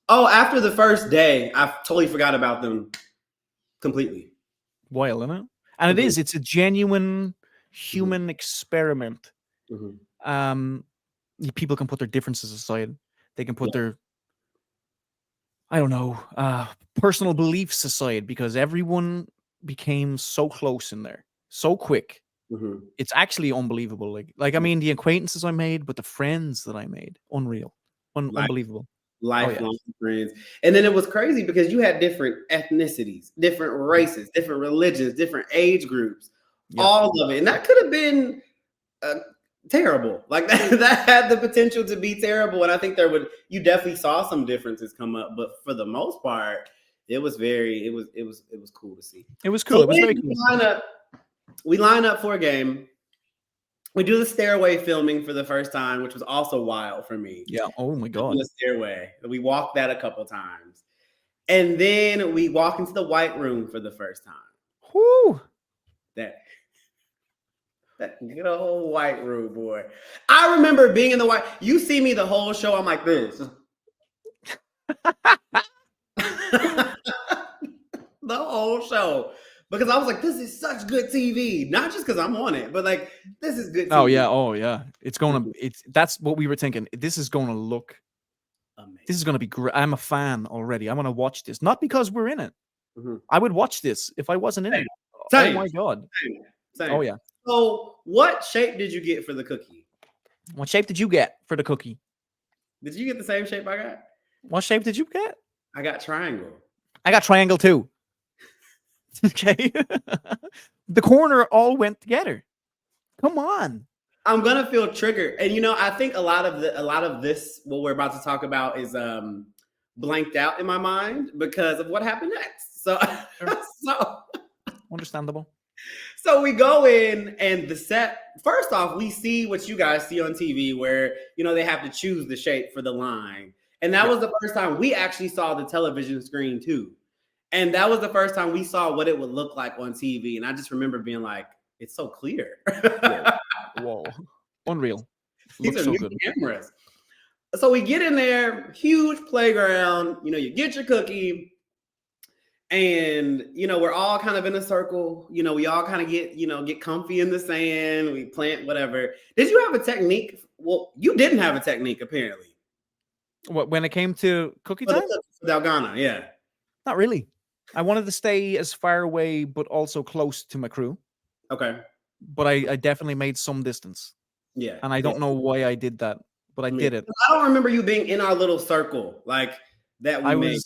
Oh, after the first day, I totally forgot about them completely. Wild, isn't it? And it's a genuine human experiment. People can put their differences aside. They can put their, I don't know, personal beliefs aside because everyone became so close in there, so quick. It's actually unbelievable. Like I mean, the acquaintances I made, but the friends that I made, unreal, unbelievable. lifelong friends. And then it was crazy because you had different ethnicities, different races, different religions, different age groups, all of it. And that could have been terrible. Like that had the potential to be terrible. And I think you definitely saw some differences come up, but for the most part, it was cool to see. It was cool. So it was very cool. We line up for a game. We do the stairway filming for the first time, which was also wild for me. Yeah. Oh my God. The stairway. We walked that a couple times. And then we walk into the white room for the first time. Whoo! That good old white room, boy. I remember being in the white. You see me the whole show. I'm like this. The whole show. Because I was like, this is such good TV. Not just because I'm on it, but like, this is good TV. Oh yeah. That's what we were thinking. This is going to look amazing. This is going to be great. I'm a fan already. I'm going to watch this. Not because we're in it. I would watch this if I wasn't in it. Same. Oh my God. Same. Oh yeah. So what shape did you get for the cookie? What shape did you get for the cookie? Did you get the same shape I got? What shape did you get? I got triangle. I got triangle too. Okay. The corner all went together. Come on. I'm gonna feel triggered. And I think a lot of this, what we're about to talk about, is blanked out in my mind because of what happened next. So Understandable. So we go in and the set, first off, we see what you guys see on TV where, they have to choose the shape for the line. And that was the first time we actually saw the television screen too. And that was the first time we saw what it would look like on TV. And I just remember being like, it's so clear. Whoa. Unreal. These Looks are so new good. cameras. So we get in there, huge playground, you get your cookie. And, we're all kind of in a circle. We all kind of get comfy in the sand. We plant whatever. Did you have a technique? Well, you didn't have a technique, apparently. What, when it came to cookie time? Dalgona, yeah. Not really. I wanted to stay as far away, but also close to my crew. Okay. But I definitely made some distance. Yeah. And I don't know why I did that, but I did it. I don't remember you being in our little circle like that we made.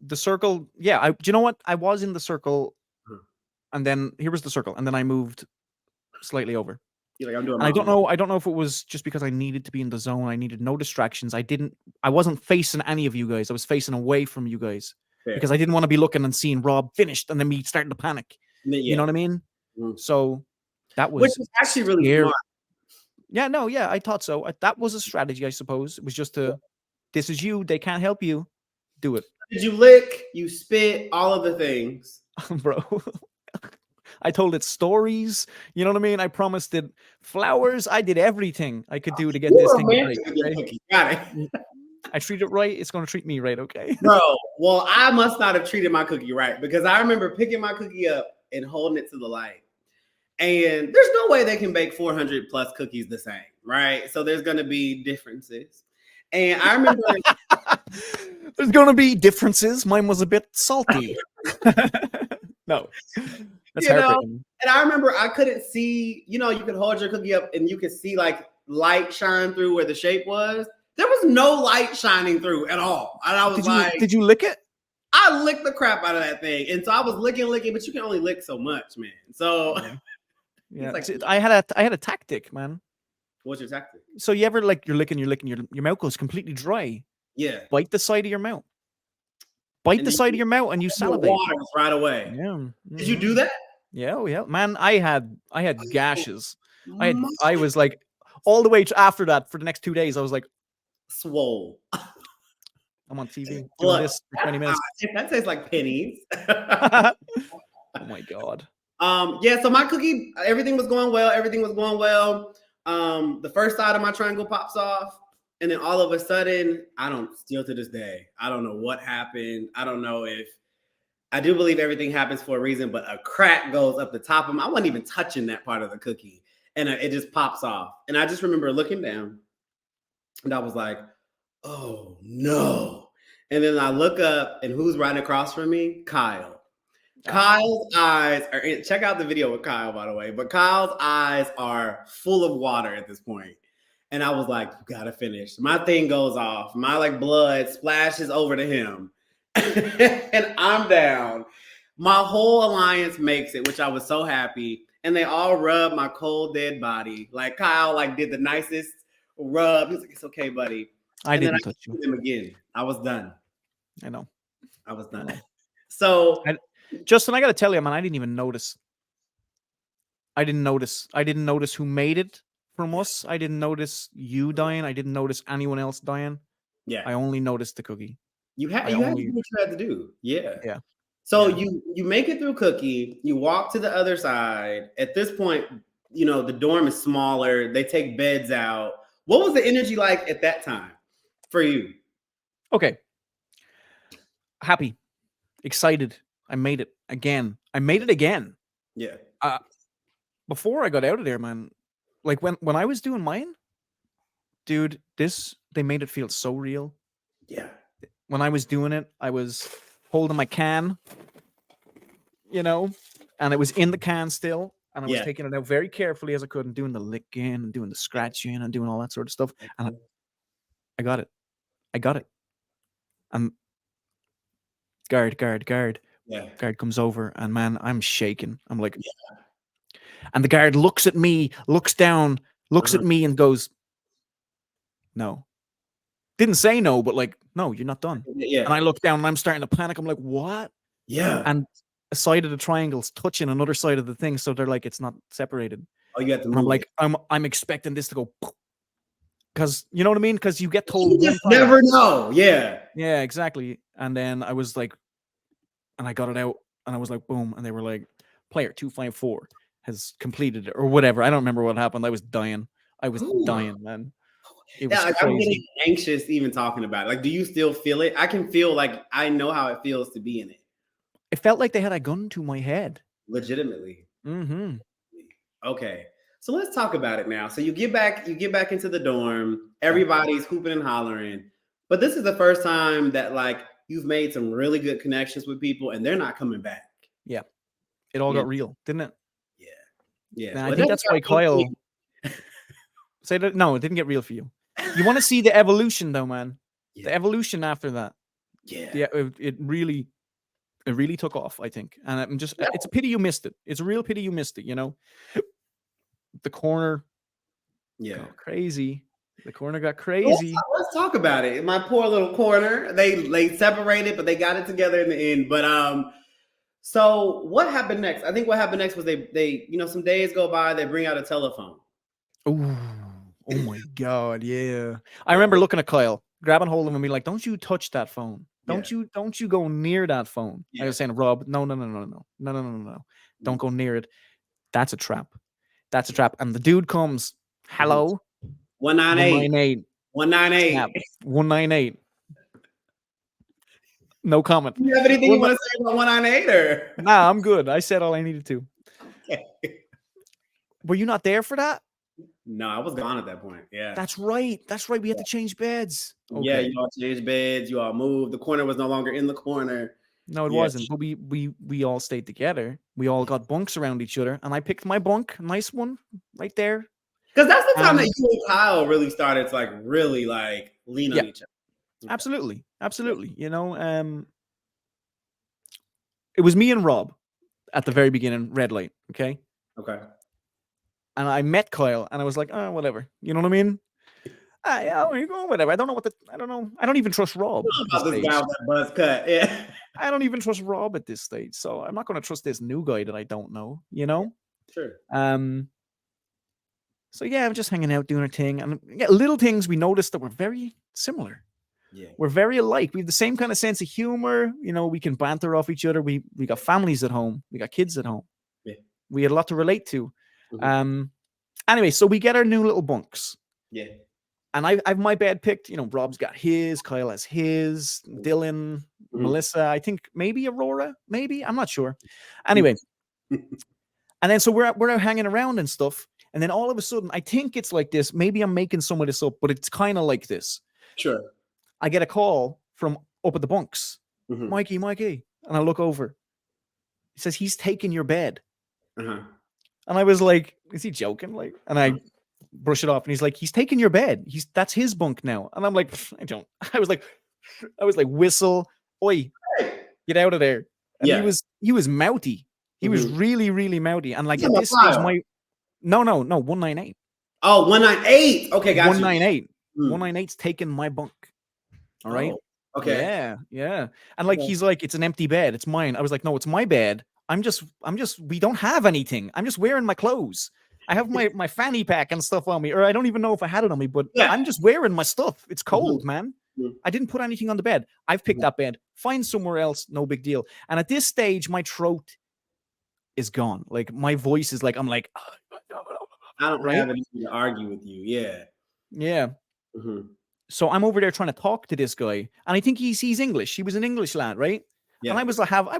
The circle, yeah. Do you know what? I was in the circle, and then here was the circle, and then I moved slightly over. You're like, I'm doing. And I don't know if it was just because I needed to be in the zone. I needed no distractions. I wasn't facing any of you guys. I was facing away from you guys because I didn't want to be looking and seeing Rob finished and then me starting to panic. Yeah. You know what I mean? So that was, which was actually really smart. Yeah, no, yeah, I thought so. That was a strategy, I suppose. It was just this is you. They can't help you. Do it. Did you lick? You spit? All of the things, bro. I told it stories. You know what I mean? I promised it flowers. I did everything I could do to get this thing right. Okay? Got it. I treat it right. It's going to treat me right. Okay. Bro, well, I must not have treated my cookie right because I remember picking my cookie up and holding it to the light. And there's no way they can bake 400 plus cookies the same, right? So there's going to be differences. And I remember there's going to be differences. Mine was a bit salty. No. That's heartbreaking. And I remember I couldn't see, you could hold your cookie up and you could see like light shine through where the shape was. There was no light shining through at all. And I was did you lick it? I licked the crap out of that thing. And so I was licking, but you can only lick so much, man. So yeah, I had a tactic, man. What's your tactic? So you ever you're licking, your mouth goes completely dry. Yeah. Bite the side of your mouth. Bite the side of your mouth and you salivate. Water right away. Yeah. Did you do that? Yeah, oh yeah. Man, I had gashes. I was like all the way after that for the next 2 days, I was like swole. I'm on TV doing this for 20 minutes. That tastes like pennies. Oh my God. Yeah, so my cookie, everything was going well. The first side of my triangle pops off. And then all of a sudden, still to this day, I don't know what happened. I don't know I do believe everything happens for a reason, but a crack goes up the top of them. I wasn't even touching that part of the cookie. And it just pops off. And I just remember looking down and I was like, oh no. And then I look up and who's right across from me? Kyle. Kyle's eyes are check out the video with Kyle, by the way, but Kyle's eyes are full of water at this point. And I was like, you gotta finish. My thing goes off. My like blood splashes over to him. And I'm down. My whole alliance makes it, which I was so happy. And they all rub my cold, dead body. Like Kyle like did the nicest rub. He was like, it's okay, buddy. I And then didn't I touch you. him again. I was done. I know. I was done. I know. So Justin, I gotta tell you, man, I didn't even notice. I didn't notice who made it from us. I didn't notice you dying. I didn't notice anyone else dying. yeah, I only noticed the cookie. you had to do what you had to do. Yeah. Yeah. So you make it through Cookie, you walk to the other side. At this point, you know, the dorm is smaller, they take beds out. What was the energy like at that time for you? Okay. Happy, excited. I made it again. Yeah. Before I got out of there, man, like when I was doing mine, dude, they made it feel so real. Yeah. When I was doing it, I was holding my can, you know, and it was in the can still, and I was taking it out very carefully as I could and doing the licking and doing the scratching and doing all that sort of stuff. And I got it. And guard. Yeah. Guard comes over, and man, I'm shaking. I'm like, and the guard looks at me, looks down, looks at me, and goes, "No." Didn't say no, but like, "No, you're not done." Yeah. And I look down, and I'm starting to panic. I'm like, "What?" Yeah. And a side of the triangle's touching another side of the thing, so they're like, it's not separated. Oh, you have to move. And I'm like, I'm expecting this to go, because you know what I mean? Because you get told you just never know. Yeah. Yeah, exactly. And then I was like, and I got it out, and I was like, boom, and they were like, player 254 has completed it or whatever. I don't remember what happened. I was dying, man. It was crazy. I'm getting anxious even talking about it. Like, do you still feel it? I can feel like I know how it feels to be in it. It felt like they had a gun to my head. Legitimately. Mm-hmm. Okay. So let's talk about it now. So you get back into the dorm, everybody's hooping and hollering. But this is the first time that like you've made some really good connections with people and they're not coming back. Yeah. It all got real, didn't it? Yeah. Yeah. And I think that's why Kyle say that. No, it didn't get real for you. You want to see the evolution though, man. Yeah. The evolution after that. Yeah. It really took off, I think. And I'm just, it's a pity you missed it. It's a real pity you missed it, you know? The corner got crazy. The corner got crazy. Let's talk about it. My poor little corner. They separated, but they got it together in the end. But so what happened next? I think what happened next was they you know, some days go by, they bring out a telephone. Ooh, oh my God, yeah. I remember looking at Kyle, grabbing hold of him and being like, don't you touch that phone. Don't you go near that phone. I was saying, Rob, no. Don't go near it. That's a trap. And the dude comes, hello. 198. 198. No comment. Do you have anything you want to say about 198 or? Nah, I'm good. I said all I needed to. Okay. Were you not there for that? No, I was gone at that point. Yeah. That's right. We had to change beds. Okay. Yeah, you all changed beds. You all moved. The corner was no longer in the corner. No, it wasn't. But we all stayed together. We all got bunks around each other, and I picked my bunk, nice one, right there. Because that's the time that you and Kyle really started to like really like lean on each other. Absolutely. You know, it was me and Rob at the very beginning, red light. Okay. And I met Kyle, and I was like, oh, whatever. You know what I mean? Whatever. I don't know. I don't even trust Rob. This guy with that buzz cut. Yeah. I don't even trust Rob at this stage, so I'm not going to trust this new guy that I don't know. You know. Sure. So yeah, I'm just hanging out, doing our thing, and little things we noticed that were very similar. Yeah, we're very alike. We have the same kind of sense of humor. You know, we can banter off each other. We got families at home. We got kids at home. Yeah, we had a lot to relate to. Mm-hmm. Anyway, so we get our new little bunks. Yeah. And I've my bed picked. You know, Rob's got his, Kyle has his, Dylan, Melissa, I think maybe Aurora, maybe, I'm not sure. Anyway, and then so we're out hanging around and stuff, and then all of a sudden, I think it's like this. Maybe I'm making some of this up, but it's kind of like this. Sure. I get a call from up at the bunks, Mikey, and I look over. He says he's taking your bed, and I was like, "Is he joking?" Like, and brush it off. And he's like, he's taking your bed. That's his bunk now. And I'm like, I don't. I was like, whistle, oi, get out of there. And he was mouthy. He was really, really mouthy. And like at this stage, no, 198. Oh, 198. Okay, gotcha. 198. 198's taking my bunk. All right. Oh, okay. Yeah. And like he's like, it's an empty bed. It's mine. I was like, no, it's my bed. We don't have anything. I'm just wearing my clothes. I have my fanny pack and stuff on me, or I don't even know if I had it on me, but I'm just wearing my stuff. It's cold, man. I didn't put anything on the bed. I've picked that bed. Find somewhere else. No big deal. And at this stage, my throat is gone. Like my voice is like, I'm like, I don't have anything to argue with you. Yeah. Yeah. So I'm over there trying to talk to this guy, and I think he's English. He was an English lad, right? Yeah. And I was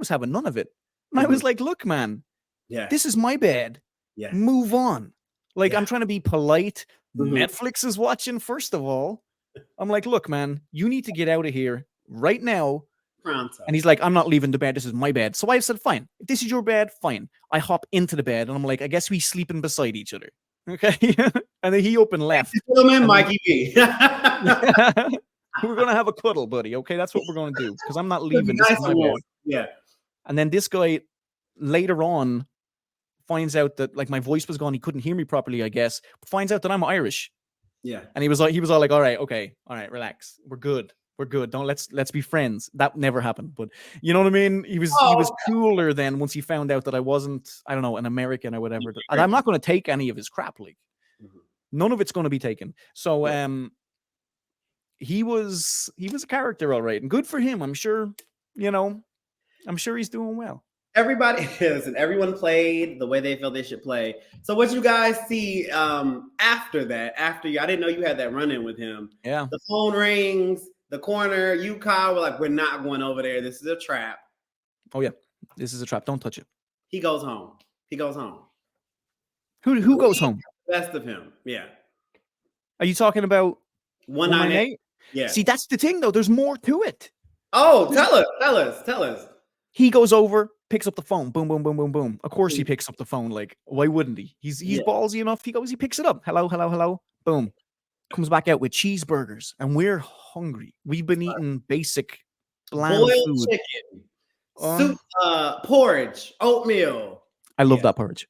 having none of it. And I was like, look, man, this is my bed. Yeah. Move on. Like I'm trying to be polite. Netflix is watching, first of all. I'm like, look, man, you need to get out of here right now. Pronto. And he's like, I'm not leaving the bed. This is my bed. So I said, fine. If this is your bed, fine. I hop into the bed and I'm like, I guess we sleeping beside each other. Okay. And then he opened left. Mikey B. We're going to have a cuddle, buddy. Okay. That's what we're going to do. Because I'm not leaving. This is my bed. Yeah. And then this guy later on finds out that like my voice was gone. He couldn't hear me properly, I guess. Finds out that I'm Irish. Yeah. And he was all like, all right, okay. All right, relax. We're good. We're good. Don't let's be friends. That never happened. But you know what I mean? He was cooler then once he found out that I wasn't, I don't know, an American or whatever. And I'm not going to take any of his crap. Like none of it's going to be taken. So he was a character, all right. And good for him. I'm sure, I'm sure he's doing well. Everybody listen, everyone played the way they felt they should play. So what you guys see after that, I didn't know you had that run-in with him. Yeah. The phone rings, the corner, you, Kyle, were like, we're not going over there. This is a trap. Oh, yeah. This is a trap. Don't touch it. He goes home. Who goes home? Best of him. Yeah. Are you talking about 198? Yeah. See, that's the thing, though. There's more to it. Oh, tell us. He goes over, picks up the phone. Boom, boom, boom, boom, boom. Of course he picks up the phone. Like, why wouldn't he? He's ballsy enough. He picks it up. Hello. Boom. Comes back out with cheeseburgers. And we're hungry. We've been eating basic bland boiled food. Chicken, soup, porridge, oatmeal. I love that porridge.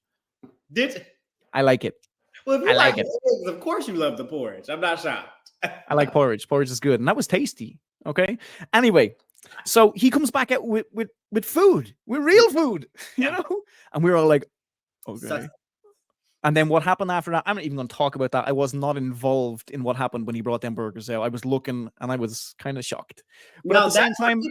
Did I like it. Well, if you like it, of course you love the porridge. I'm not shocked. I like porridge. Porridge is good. And that was tasty. Okay. Anyway. So he comes back out with food, with real food, and we're all like, okay. And then what happened after that? I'm not even going to talk about that. I was not involved in what happened when he brought them burgers out. I was looking and I was kind of shocked. But at the same time,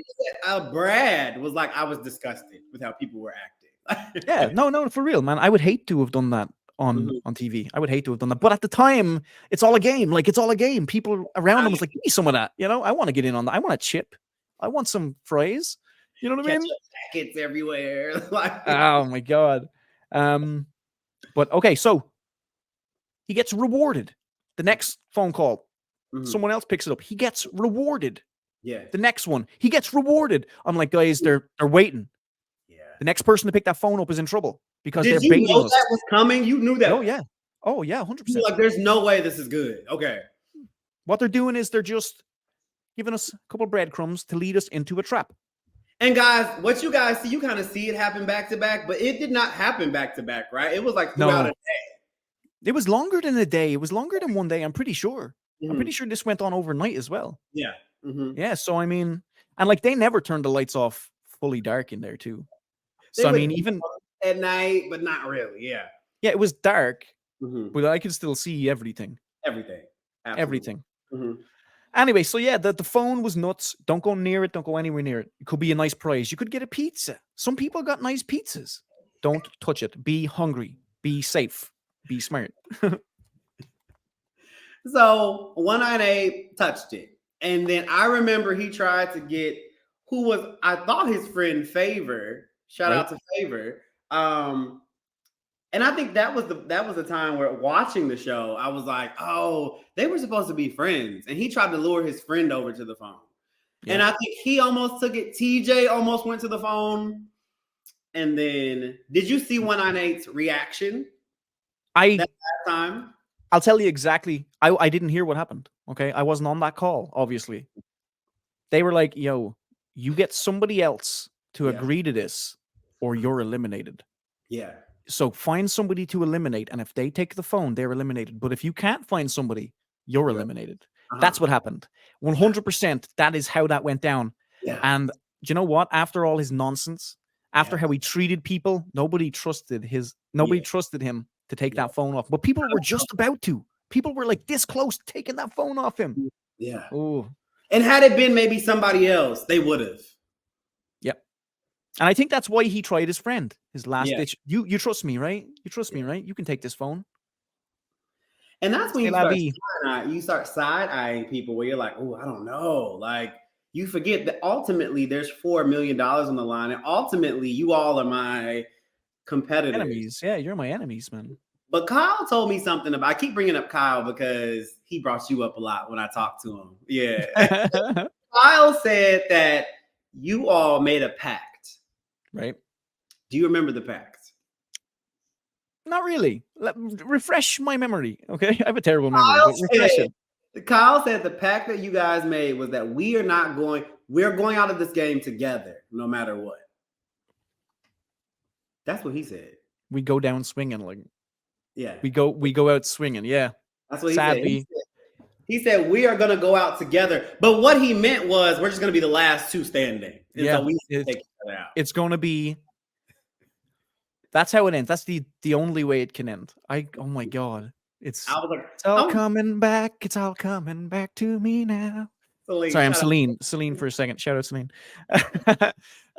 Brad was like, I was disgusted with how people were acting. Yeah, no, for real, man. I would hate to have done that on TV. I would hate to have done that. But at the time, it's all a game. Like, it's all a game. People around him was like, give me some of that. I want to get in on that. I want a chip. I want some fries. You know what I mean? Packets everywhere. Oh my God. But okay, so he gets rewarded. The next phone call, someone else picks it up. He gets rewarded. Yeah. The next one, he gets rewarded. I'm like, guys, they're waiting. Yeah. The next person to pick that phone up is in trouble because Did they're baiting you know us. That was coming? You knew that? Oh yeah, 100%. Like, there's no way this is good. Okay. What they're doing is they're just giving us a couple of breadcrumbs to lead us into a trap. And guys, what you guys see, you kind of see it happen back to back, but it did not happen back to back, right? It was like throughout a day. It was longer than a day. It was longer than one day, I'm pretty sure. I'm pretty sure this went on overnight as well. Yeah. Yeah, so I mean, and like they never turned the lights off fully dark in there too. So I mean, even at night, but not really. Yeah. Yeah, it was dark, but I could still see everything. Absolutely. Everything. Anyway, so yeah, the phone was nuts. Don't go near it. Don't go anywhere near it. It could be a nice prize. You could get a pizza. Some people got nice pizzas. Don't touch it. Be hungry. Be safe. Be smart. So 198 touched it. And then I remember he tried to get who was, I thought, his friend Favor. Shout out to Favor. And I think that was the time where watching the show, I was like, oh, they were supposed to be friends. And he tried to lure his friend over to the phone. Yeah. And I think he almost took it. TJ almost went to the phone. And then, did you see 198's reaction? That time? I'll tell you exactly. I didn't hear what happened. Okay, I wasn't on that call. Obviously, they were like, "Yo, you get somebody else to Yeah. agree to this, or you're eliminated." Yeah. So find somebody to eliminate, and if they take the phone, they're eliminated. But if you can't find somebody, you're eliminated. That's what happened. 100%. That is how that went down. Yeah. And do you know what? After all his nonsense, after Yeah. how he treated people, nobody trusted him to take that phone off. But people were just about to. People were like this close to taking that phone off him. Yeah. Oh. And had it been maybe somebody else, they would have. Yep. And I think that's why he tried his friend, his last Yeah. ditch. You trust me, right? You trust me, right? You can take this phone. And that's when C'est you start side-eyeing people where you're like, oh, I don't know. Like, you forget that ultimately there's $4 million on the line. And ultimately, you all are my competitors. Enemies. Yeah, you're my enemies, man. But Kyle told me something about, I keep bringing up Kyle because he brought you up a lot when I talked to him. Yeah. Kyle said that you all made a pact. Right. Do you remember the pact? Not really. Refresh my memory, okay? I have a terrible memory, but refresh it. Kyle said the pact that you guys made was that we're going out of this game together, no matter what. That's what he said. We go down swinging, like, yeah. We go out swinging, yeah. That's what he Sadly. said. He said we are going to go out together, but what he meant was we're just going to be the last two standing. And yeah, so we take each other out. It's going to be. That's how it ends. That's the only way it can end. Oh my god, it's all coming back. It's all coming back to me now. Celine, sorry, I'm Celine. Celine for a second. Shout out Celine.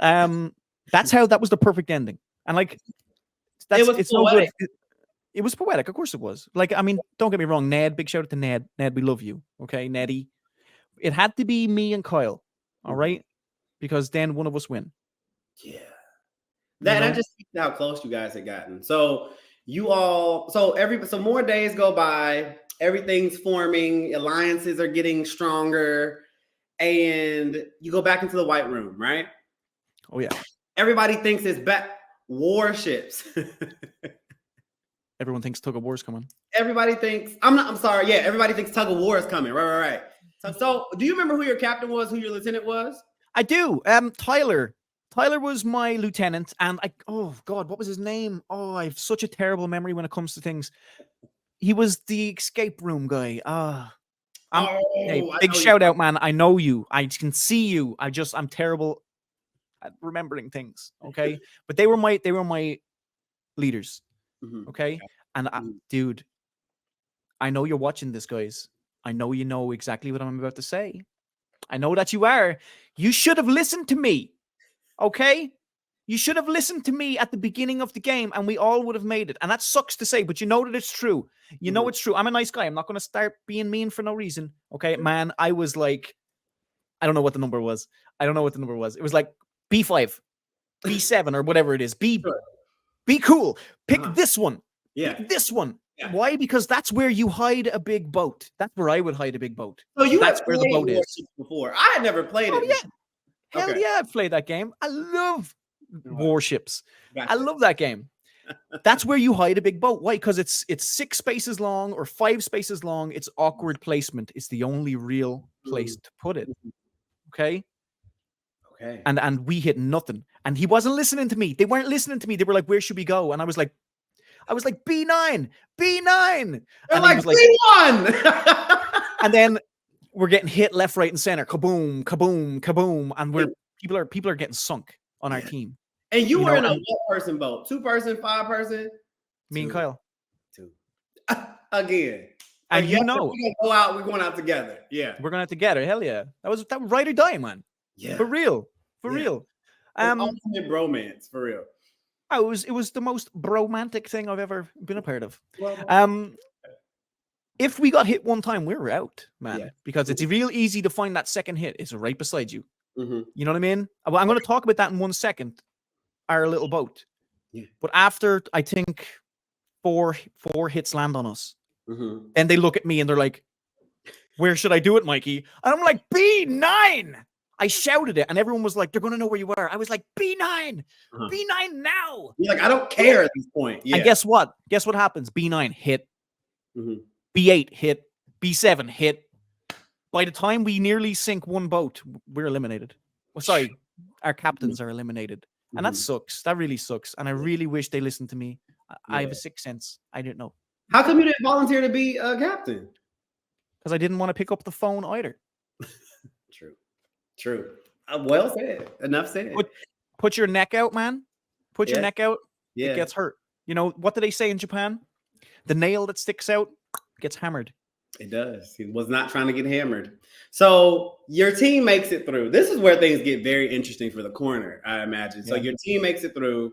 That's how that was the perfect ending, and like it's so good. It was poetic, of course it was. Like, I mean, don't get me wrong, Ned. Big shout out to Ned. Ned, we love you. Okay, Neddy. It had to be me and Kyle, all right, because then one of us win. Yeah. That just speaks to how close you guys had gotten. So so more days go by, everything's forming, alliances are getting stronger, and you go back into the white room, right? Oh yeah. Everybody thinks it's back. Warships. Everyone thinks tug of war is coming. Everybody thinks everybody thinks tug of war is coming. Right. So do you remember who your captain was, who your lieutenant was? I do. Tyler. Tyler was my lieutenant, and oh god, what was his name? Oh, I have such a terrible memory when it comes to things. He was the escape room guy. Hey, big shout out, man. I know you. I can see you. I'm terrible at remembering things. Okay, but they were my leaders. Okay, and dude, I know you're watching this, guys. I know you know exactly what I'm about to say. I know that you are. You should have listened to me. Okay? You should have listened to me at the beginning of the game and we all would have made it. And that sucks to say, but you know that it's true. You know it's true. I'm a nice guy. I'm not going to start being mean for no reason. Okay, man, I was like, I don't know what the number was. It was like B5, B7 or whatever it is. Be cool. Pick this one. Yeah. Pick this one. Yeah. Why? Because that's where you hide a big boat. That's where I would hide a big boat. So that's where the boat is. Before. I had never played it. Yeah. Hell yeah, I've played that game. I love Warships. Gotcha. I love that game. That's where you hide a big boat. Why? Because it's 6 spaces long or 5 spaces long. It's awkward placement. It's the only real place to put it. Okay? Okay. And we hit nothing. And he wasn't listening to me. They weren't listening to me. They were like, where should we go? And I was like, B9. They're and like, B1. And then we're getting hit left, right, and center. Kaboom, kaboom, kaboom. And people are getting sunk on our team. And you were in a one-person boat? 2-person, 5-person? Me and Kyle. 2. Again. And we're gonna go out, we're going out together. Yeah. We're going out together. Hell yeah. That was ride or die, man. Yeah. For real. Real. Ultimate bromance, for real. It was the most bromantic thing I've ever been a part of. Well, if we got hit one time, we were out, man. Because it's real easy to find that second hit. It's right beside you. You know what I mean? Well, I'm going to talk about that in 1 second. Our little boat. Yeah. But after, I think, 4 hits land on us. And they look at me and they're like, where should I do it, Mikey? And I'm like, B9! I shouted it and everyone was like, they're going to know where you are. I was like, B9! B9 now! You're like, I don't care at this point. Yeah. And guess what? Guess what happens? B9 hit. B8 hit, B7 hit. By the time we nearly sink one boat, we're eliminated. Well, sorry, our captains are eliminated. And that sucks. That really sucks. And I really wish they listened to me. I have a sixth sense. I didn't know. How come you didn't volunteer to be a captain? Because I didn't want to pick up the phone either. True. Well said. Enough said. Put your neck out, man. Put your neck out. Yeah. It gets hurt. You know, what do they say in Japan? The nail that sticks out gets hammered. It does. He was not trying to get hammered. So your team makes it through. This is where things get very interesting for the corner, I imagine. So your team makes it through.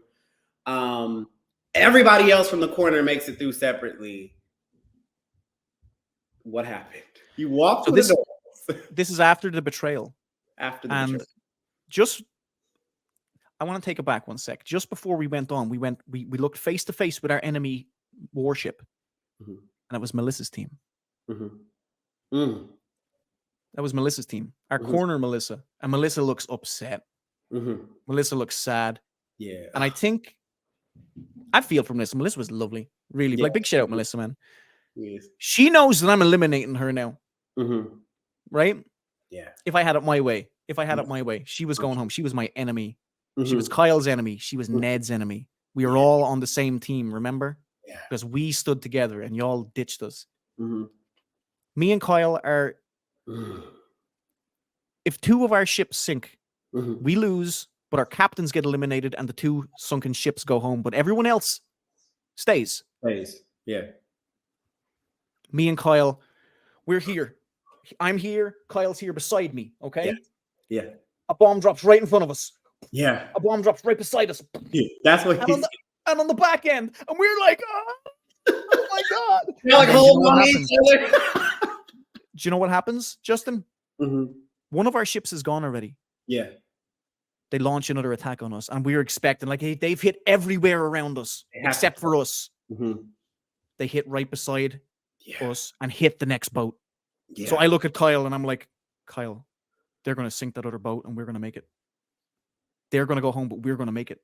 Everybody else from the corner makes it through separately. What happened? You walked through the doors. This is after the betrayal. After the betrayal. Just, I want to take it back one sec. Just before we went on, we looked face to face with our enemy warship, and it was Melissa's team. That was Melissa's team. Our corner, Melissa, and Melissa looks upset. Melissa looks sad. Yeah, and I think I feel from this. Melissa was lovely, really. Like, big shout out, Melissa, man. Yes. She knows that I'm eliminating her now, right? Yeah. If I had it my way, she was going home. She was my enemy. She was Kyle's enemy. She was Ned's enemy. We were all on the same team, remember? Yeah. Because we stood together and y'all ditched us. Me and Kyle are... If two of our ships sink, we lose, but our captains get eliminated and the two sunken ships go home. But everyone else stays. Yeah. Me and Kyle, we're here. I'm here. Kyle's here beside me, okay? Yeah. A bomb drops right in front of us. Yeah. A bomb drops right beside us. Yeah. That's what he's... And on the back end, and we're like, oh my God. You're like holding on each other. Do you know what happens, Justin? One of our ships is gone already. Yeah. They launch another attack on us, and we were expecting, like, hey, they've hit everywhere around us except for us. They hit right beside us and hit the next boat. Yeah. So I look at Kyle and I'm like, Kyle, they're going to sink that other boat and we're going to make it. They're going to go home, but we're going to make it.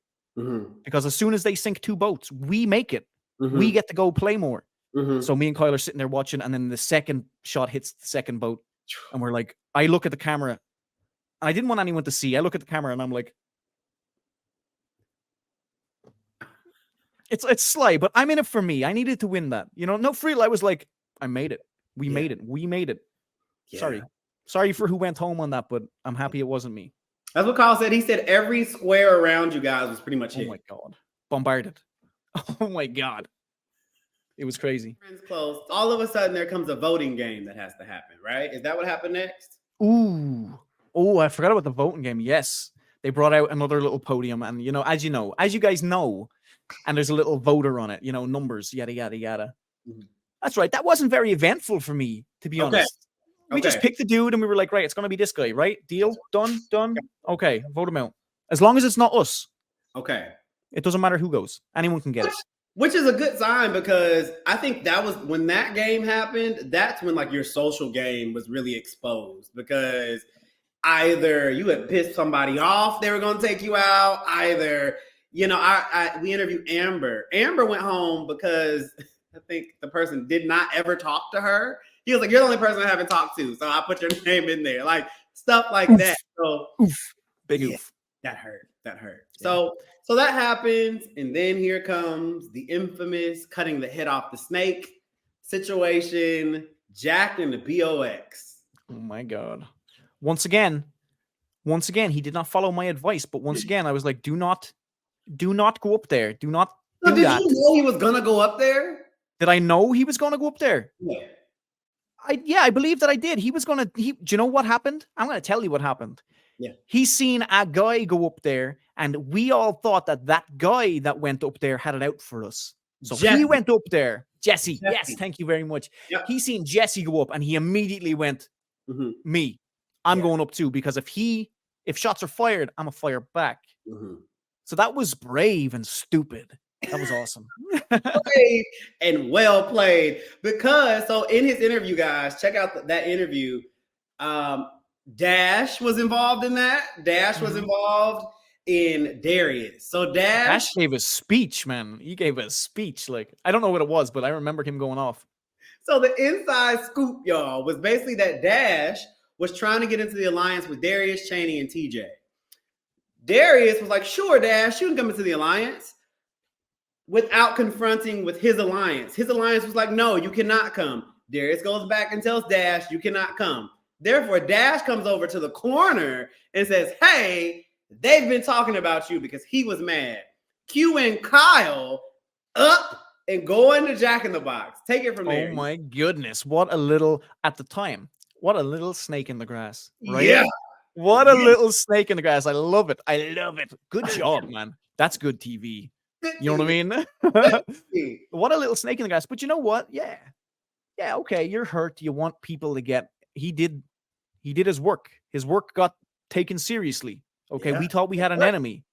Because as soon as they sink two boats, we make it. We get to go play more. So me and Kyle are sitting there watching, and then the second shot hits the second boat. And we're like, I look at the camera, and I didn't want anyone to see. I look at the camera and I'm like, it's sly, but I'm in it for me. I needed to win that. You know, no free. I was like, I made it. We made it. We made it. Yeah. Sorry for who went home on that, but I'm happy it wasn't me. That's what Kyle said. He said every square around you guys was pretty much hit. Oh my God. Bombarded. Oh my God. It was crazy. Friends close. All of a sudden there comes a voting game that has to happen, right? Is that what happened next? Ooh. Oh, I forgot about the voting game. Yes. They brought out another little podium, and as you guys know, and there's a little voter on it, numbers, yada, yada, yada. That's right. That wasn't very eventful for me, to be honest. We just picked the dude and we were like, right, it's going to be this guy, right? Deal? Done? Okay, vote him out. As long as it's not us. Okay. It doesn't matter who goes. Anyone can get it. Which is a good sign, because I think that was when that game happened, that's when like your social game was really exposed, because either you had pissed somebody off, they were going to take you out, either, we interviewed Amber. Amber went home because I think the person did not ever talk to her. He was like, you're the only person I haven't talked to, so I put your name in there. Like, stuff like that. So, big oof. That hurt. Yeah. So that happens, and then here comes the infamous cutting the head off the snake situation, Jack and the BOX. Oh my God. Once again, he did not follow my advice, but once again, I was like, do not go up there. Do not do that. Did you know he was going to go up there? Did I know he was going to go up there? Yeah. I believe that I did. Do you know what happened? I'm going to tell you what happened. Yeah. He's seen a guy go up there, and we all thought that guy that went up there had it out for us. So he went up there. Jesse. Yes, thank you very much. Yep. He seen Jesse go up, and he immediately went, me. I'm going up too, because if shots are fired, I'm going to fire back. So that was brave and stupid. That was awesome. Brave and well played. Because, so in his interview, guys, check out that interview. Dash was involved in that. Dash was involved in Darius. So Dash gave a speech, man. He gave a speech. Like, I don't know what it was, but I remember him going off. So the inside scoop, y'all, was basically that Dash was trying to get into the alliance with Darius, Chaney, and TJ. Darius was like, sure, Dash, you can come into the alliance, without confronting with his alliance. His alliance was like, no, you cannot come. Darius goes back and tells Dash, you cannot come. Therefore, Dash comes over to the corner and says, hey, they've been talking about you because he was mad. Q and Kyle up and go into Jack in the Box. Take it from there. Oh my goodness. What a little, at the time, what a little snake in the grass, right? Yeah. What a little snake in the grass. I love it. I love it. Good job, man. That's good TV. You know what I mean? What a little snake in the grass. But you know what? Yeah. Yeah, okay. You're hurt. You want people to get, he did his work. His work got taken seriously. Okay. Yeah. We thought we had an enemy.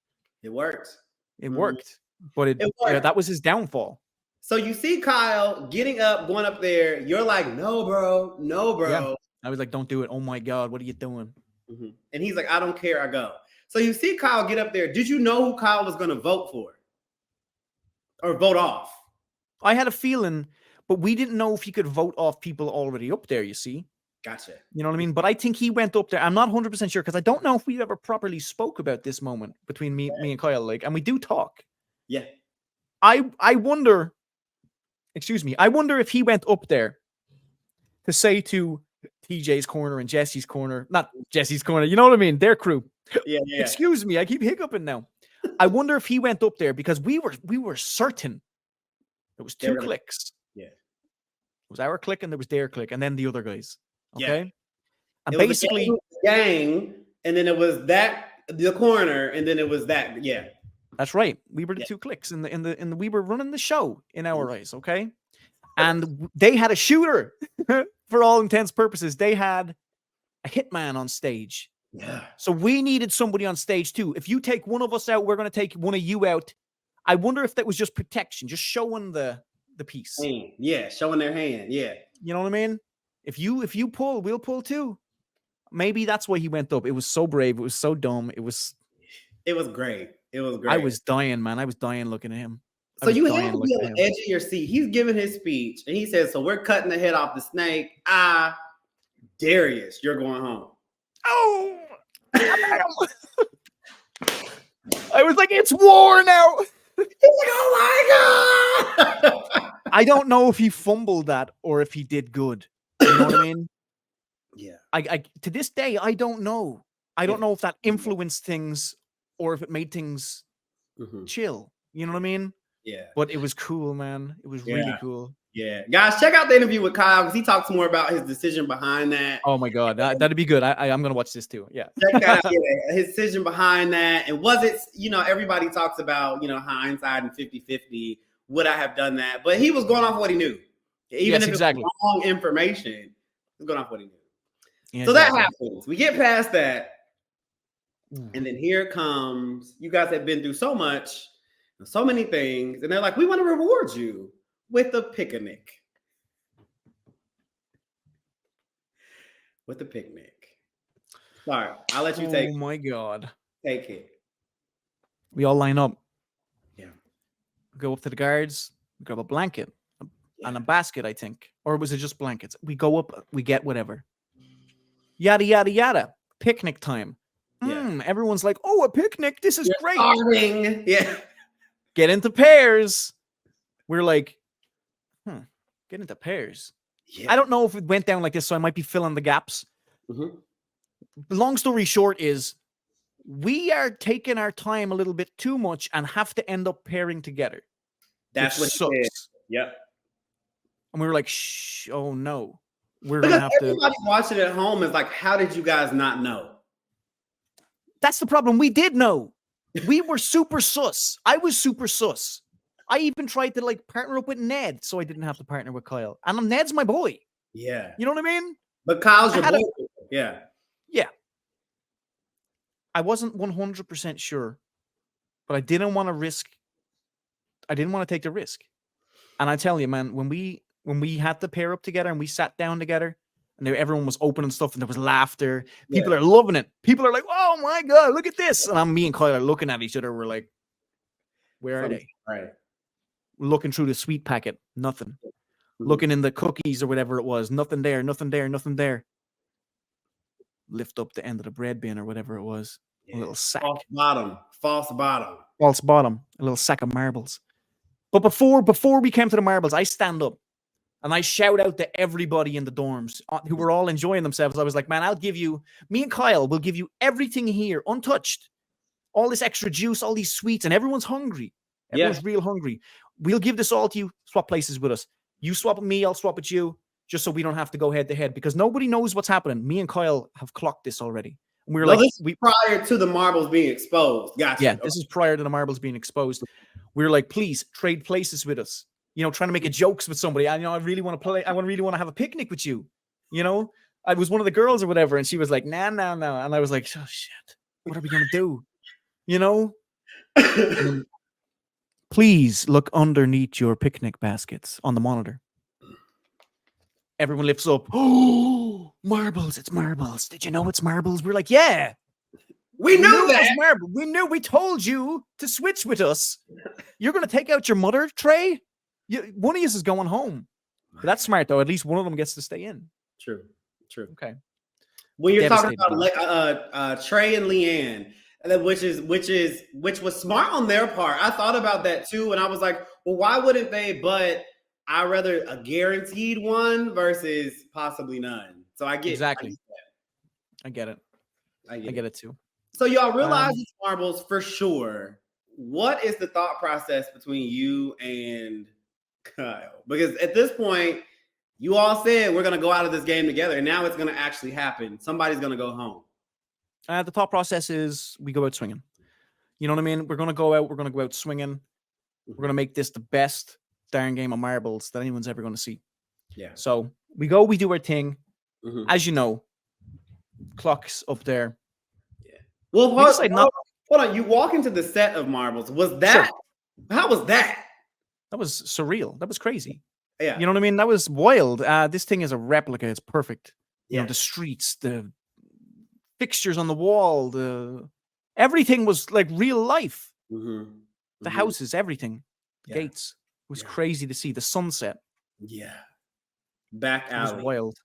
It worked. It worked. But it worked. Yeah, that was his downfall. So you see Kyle getting up, going up there. You're like, no, bro. No, bro. Yeah. I was like, don't do it. Oh my God. What are you doing? Mm-hmm. And he's like, I don't care. I go. So you see Kyle get up there. Did you know who Kyle was going to vote for? Or vote off? I had a feeling, but we didn't know if he could vote off people already up there, you see. Gotcha. You know what I mean? But I think he went up there. I'm not 100% sure because I don't know if we ever properly spoke about this moment between me and Kyle. Like, and we do talk. Yeah. I wonder, excuse me, I wonder if he went up there to say to TJ's corner and Jesse's corner, not Jesse's corner, you know what I mean? Their crew. Yeah. Excuse me, I keep hiccuping now. I wonder if he went up there because we were certain it was two clicks. Yeah. It was our click and there was their click and then the other guys. Okay. Yeah. And it basically was the gang, and then it was the corner, and then it was that. Yeah. That's right. We were the two clicks in the we were running the show in our eyes, okay? And they had a shooter for all intents purposes. They had a hitman on stage. Yeah. So we needed somebody on stage too. If you take one of us out, we're going to take one of you out. I wonder if that was just protection, just showing the piece. Yeah, showing their hand. Yeah. You know what I mean? If you pull, we'll pull too. Maybe that's why he went up. It was so brave. It was so dumb. It was great. It was great. I was dying, man. I was dying looking at him. So you have to be on the edge of your seat. He's giving his speech, and he says, so we're cutting the head off the snake. Darius, you're going home. Oh! I was like, it's war now. He's like, oh my God. I don't know if he fumbled that or if he did good. You know what I mean? Yeah. I to this day, I don't know. I don't know if that influenced things or if it made things chill. You know what I mean? Yeah. But it was cool, man. It was really cool. Yeah. Guys, check out the interview with Kyle because he talks more about his decision behind that. Oh my God. That'd be good. I'm going to watch this too. Yeah. Check that out. Yeah, his decision behind that. And was it, everybody talks about, hindsight and 50-50. Would I have done that? But he was going off what he knew. Even if it was wrong information, he was going off what he knew. Yeah, so that happens. We get past that. And then here comes, you guys have been through so much, so many things. And they're like, we want to reward you with a picnic. With a picnic. Sorry, I'll let you take it. Oh my God. Take it. We all line up. Yeah. Go up to the guards, grab a blanket and a basket, I think. Or was it just blankets? We go up, we get whatever. Yada, yada, yada. Picnic time. Yeah. Everyone's like, oh, a picnic. This is great. Starving. Yeah. Get into pairs. We're like, get into pairs. Yeah. I don't know if it went down like this, so I might be filling the gaps. The long story short is we are taking our time a little bit too much and have to end up pairing together. That's what sucks. Yep. And we were like, shh, oh no. We're going to have everybody watching at home is like, how did you guys not know? That's the problem. We did know. We were super sus. I was super sus. I even tried to partner up with Ned so I didn't have to partner with Kyle. And Ned's my boy. Yeah. You know what I mean? But Kyle's your boy. Yeah. Yeah. I wasn't 100% sure, but I didn't want to risk. I didn't want to take the risk. And I tell you, man, when we had to pair up together and we sat down together and everyone was opening stuff and there was laughter, people are loving it. People are like, oh my God, look at this. And me and Kyle are looking at each other. We're like, where are they? Right. We're looking through the sweet packet. Nothing. looking in the cookies or whatever it was. Nothing there, nothing there, nothing there. Lift up the end of the bread bin or whatever it was. A little sack. False bottom. False bottom. False bottom. A little sack of marbles. But before we came to the marbles, I stand up and I shout out to everybody in the dorms who were all enjoying themselves. I was like, man, me and Kyle will give you everything here, untouched. All this extra juice, all these sweets, and everyone's hungry. Everyone's real hungry. We'll give this all to you. Swap places with us. You swap with me, I'll swap with you, just so we don't have to go head to head, because nobody knows what's happening. Me and Kyle have clocked this already. And we were prior to the marbles being exposed. Gotcha. Yeah, this is prior to the marbles being exposed. We were like, please trade places with us. You know, trying to make a jokes with somebody. I really want to play. I really want to have a picnic with you. You know, I was one of the girls or whatever, and she was like, nah. And I was like, oh shit, what are we gonna do? You know? Please look underneath your picnic baskets on the monitor. Everyone lifts up. Oh, marbles! It's marbles. Did you know it's marbles? We're like, yeah. We knew that. Marble. We knew. We told you to switch with us. You're gonna take out your mother tray. One of you is going home. But that's smart, though. At least one of them gets to stay in. True. Okay. When you're talking about Trey and Leanne, which was smart on their part. I thought about that too, and I was like, well, why wouldn't they? But I rather a guaranteed one versus possibly none. So I get exactly. I get it. I get it too. So y'all realize it's marbles for sure. What is the thought process between you and Kyle? Because at this point, you all said we're going to go out of this game together, and now it's going to actually happen. Somebody's going to go home. The thought process is we go out swinging. You know what I mean? We're going to go out. We're going to go out swinging. We're going to make this the best darn game of marbles that anyone's ever going to see. Yeah. So we go, we do our thing. As you know, clock's up there. Yeah. Well, hold on. You walk into the set of marbles. Was that? Sure. How was that? That was surreal. That was crazy. Yeah. You know what I mean? That was wild. This thing is a replica. It's perfect. You know, the streets, the fixtures on the wall, everything was like real life. The houses, everything. The gates. It was crazy to see. The sunset. Yeah. Back alley. It was wild.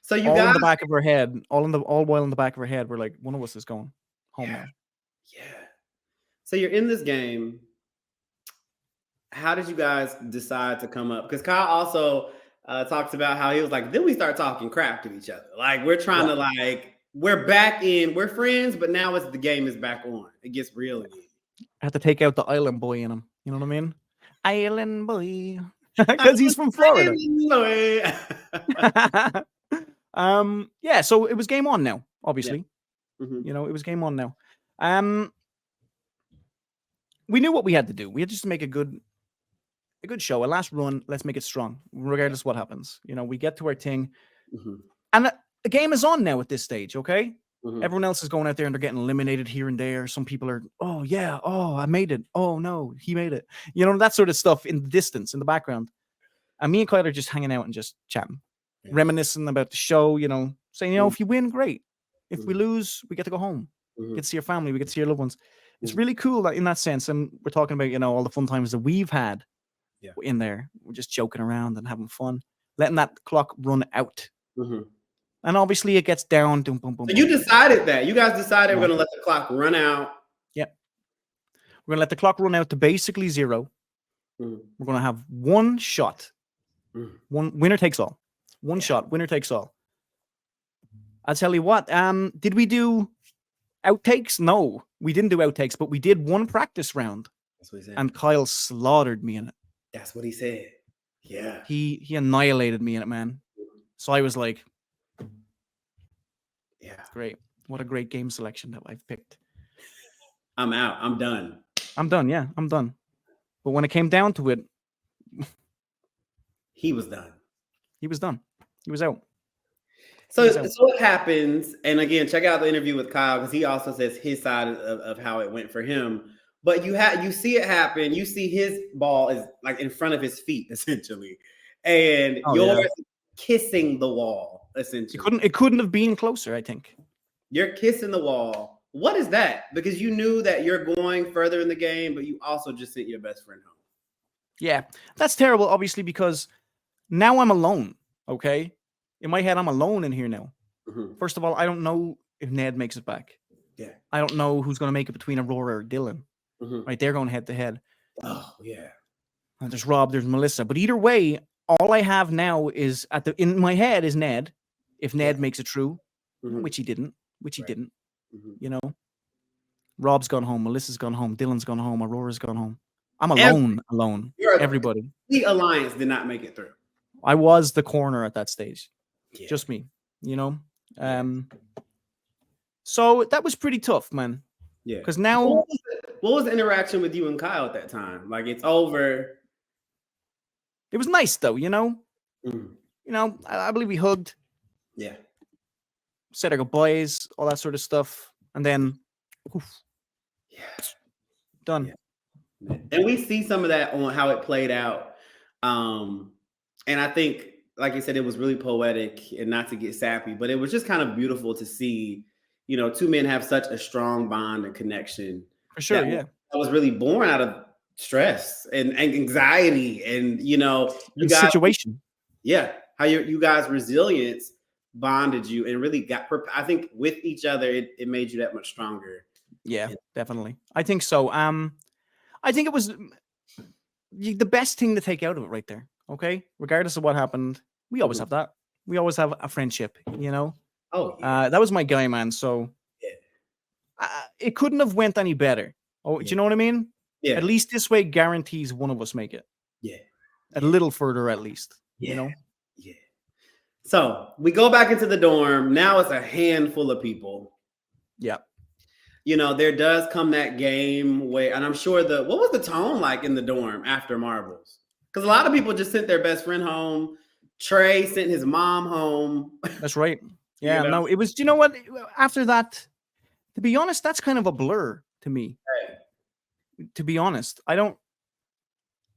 So you all guys in the back of our head, all while in the back of our head, we're like, one of us is going home now. Yeah. So you're in this game. How did you guys decide to come up? Because Kyle also talks about how he was like, then we start talking crap to each other. Like we're trying to we're back in, we're friends, but now the game is back on. It gets real again. I had to take out the island boy in him. You know what I mean? Island boy. Because he's from Florida. Yeah, so it was game on now, obviously. You know, it was game on now. We knew what we had to do. We had just to make a good show, a last run. Let's make it strong, regardless of what happens. You know, we get to our thing, and the game is on now at this stage. Okay, everyone else is going out there and they're getting eliminated here and there. Some people are, oh yeah, oh I made it. Oh no, he made it. You know, that sort of stuff in the distance, in the background. And me and Kyle are just hanging out and just chatting, reminiscing about the show. You know, saying, you know, if you win, great. If we lose, we get to go home. We get to see your family. We get to see your loved ones. It's really cool that in that sense. And we're talking about, you know, all the fun times that we've had in there. We're just joking around and having fun, letting that clock run out. And obviously it gets down. Boom, boom, boom. So you decided that. You guys decided we're going to let the clock run out. Yeah. We're going to let the clock run out to basically 0. We're going to have one shot. One winner takes all. One shot. Winner takes all. I'll tell you what. Did we do outtakes? No, we didn't do outtakes, but we did one practice round. That's what he said. And Kyle slaughtered me in it. That's what he said. Yeah. He annihilated me in it, man. So I was like, yeah, great. What a great game selection that I've picked. I'm out. I'm done. I'm done. Yeah, I'm done. But when it came down to it, he was done. He was done. He was out. So what happens, and again, check out the interview with Kyle because he also says his side of how it went for him. But you see it happen. You see his ball is like in front of his feet, essentially, and yours kissing the wall, essentially. It couldn't have been closer, I think. You're kissing the wall. What is that? Because you knew that you're going further in the game, but you also just sent your best friend home. Yeah, that's terrible, obviously, because now I'm alone. Okay, in my head, I'm alone in here now. First of all, I don't know if Ned makes it back. Yeah. I don't know who's going to make it between Aurora or Dylan. Right, they're going head to head. Oh yeah. And there's Rob, there's Melissa. But either way, all I have now is in my head is Ned. If Ned makes it through, which he didn't, you know. Rob's gone home, Melissa's gone home, Dylan's gone home, Aurora's gone home. I'm alone. Everybody. The alliance did not make it through. I was the corner at that stage. Yeah. Just me, you know. So that was pretty tough, man. Yeah. Because now, what was the interaction with you and Kyle at that time? Like, it's over. It was nice though, you know. You know, I believe we hugged. Yeah. Said our goodbyes, all that sort of stuff, and then, done. Yeah. And we see some of that on how it played out. And I think, like I said, it was really poetic, and not to get sappy, but it was just kind of beautiful to see, you know, two men have such a strong bond and connection. For sure, that was really born out of stress and anxiety, and you know, you guys, situation. Yeah, how you guys' resilience bonded you and really got. I think with each other, it made you that much stronger. Yeah, definitely. I think so. I think it was the best thing to take out of it right there. Okay, regardless of what happened, we always have that. We always have a friendship, you know. Oh, yeah. That was my guy, man. So it couldn't have went any better. Oh, do you know what I mean? Yeah. At least this way guarantees one of us make it. Yeah. A little further, at least. Yeah. You know. Yeah. So we go back into the dorm. Now it's a handful of people. Yeah. You know, there does come that game where, and I'm sure what was the tone like in the dorm after marbles? Because a lot of people just sent their best friend home. Trey sent his mom home. That's right. Yeah, You know? no, it was, you know what? After that, to be honest, that's kind of a blur to me. Right. To be honest, I don't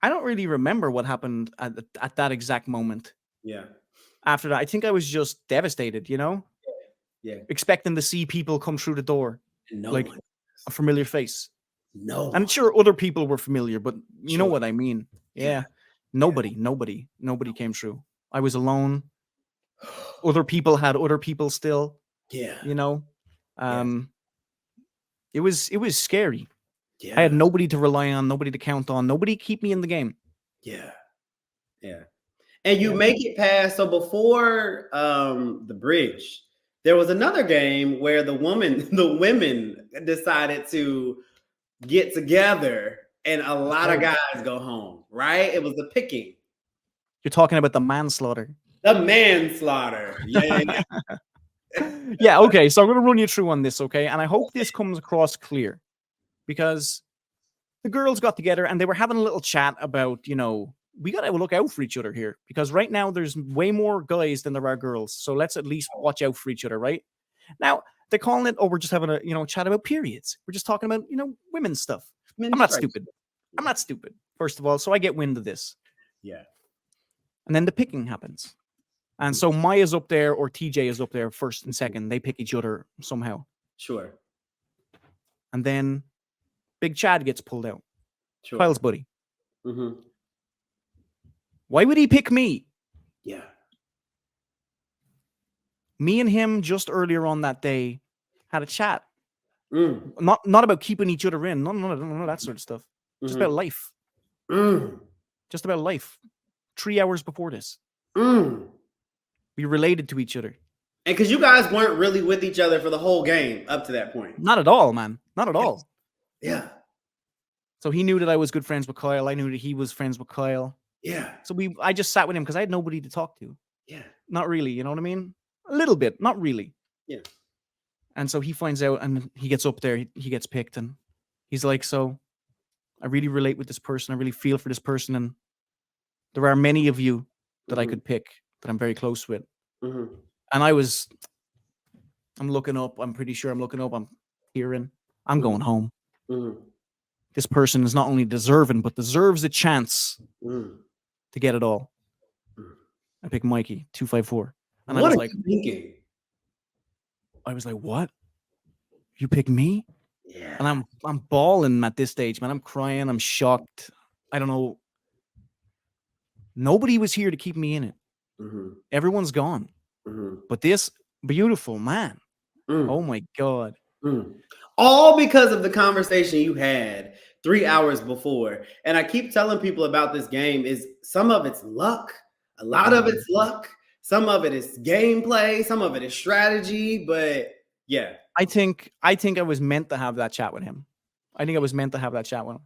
really remember what happened at that exact moment. Yeah. After that, I think I was just devastated, you know? Yeah. Expecting to see people come through the door. Like a familiar face. No. I'm sure other people were familiar, but you know what I mean. Yeah. Nobody came through. I was alone. Other people had other people still. Yeah. You know? It was scary. Yeah. I had nobody to rely on, nobody to count on, nobody to keep me in the game. Yeah. Yeah. And you make it past. So before the bridge, there was another game where the women decided to get together and a lot of guys go home, right? It was the picking. You're talking about the manslaughter. The manslaughter. Yeah. Yeah, okay. So I'm going to run you through on this, okay? And I hope this comes across clear, because the girls got together and they were having a little chat about, you know, we got to look out for each other here, because right now there's way more guys than there are girls. So let's at least watch out for each other, right? Now, they're calling it, oh, we're just having a, you know, chat about periods. We're just talking about, you know, women's stuff. I'm not stupid. I'm not stupid, first of all. So I get wind of this. Yeah. And then the picking happens. And so Maya's up there, or TJ is up there first and second. They pick each other somehow. Sure. And then Big Chad gets pulled out. Sure. Kyle's buddy. Why would he pick me? Yeah. Me and him just earlier on that day had a chat. Not about keeping each other in. No, that sort of stuff. Just about life. Just about life. 3 hours before this. We related to each other. And because you guys weren't really with each other for the whole game up to that point. Not at all, man. Not at all. Yeah. So he knew that I was good friends with Kyle. I knew that he was friends with Kyle. Yeah. So I just sat with him because I had nobody to talk to. Yeah. Not really, you know what I mean? A little bit, not really. Yeah. And so he finds out and he gets up there, he gets picked, and he's like, so I really relate with this person. I really feel for this person. And there are many of you that I could pick that I'm very close with. And I'm looking up. I'm pretty sure I'm looking up. I'm hearing, I'm going home. This person is not only deserving, but deserves a chance to get it all. I picked Mikey, 254. And what I was are like, you thinking? I was like, what? You picked me? Yeah. And I'm bawling at this stage, man. I'm crying. I'm shocked. I don't know. Nobody was here to keep me in it. Everyone's gone. But this beautiful man, oh my God. All because of the conversation you had 3 hours before. And I keep telling people about this game is some of it's luck. A lot of it's luck. Some of it is gameplay. Some of it is strategy. But yeah. I think I was meant to have that chat with him. I think I was meant to have that chat with him.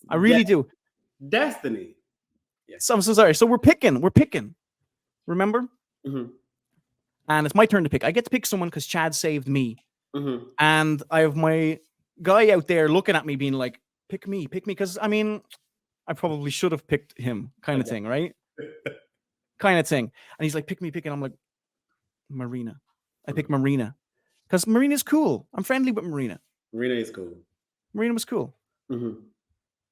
I really do. Destiny. Yeah. So I'm so sorry. So we're picking. Remember? And it's my turn to pick. I get to pick someone because Chad saved me. And I have my guy out there looking at me being like, pick me. Because, I mean, I probably should have picked him kind of thing, right? kind of thing. And he's like, pick me. And I'm like, Marina. I pick Marina. Because Marina's cool. I'm friendly with Marina. Marina is cool. Marina was cool.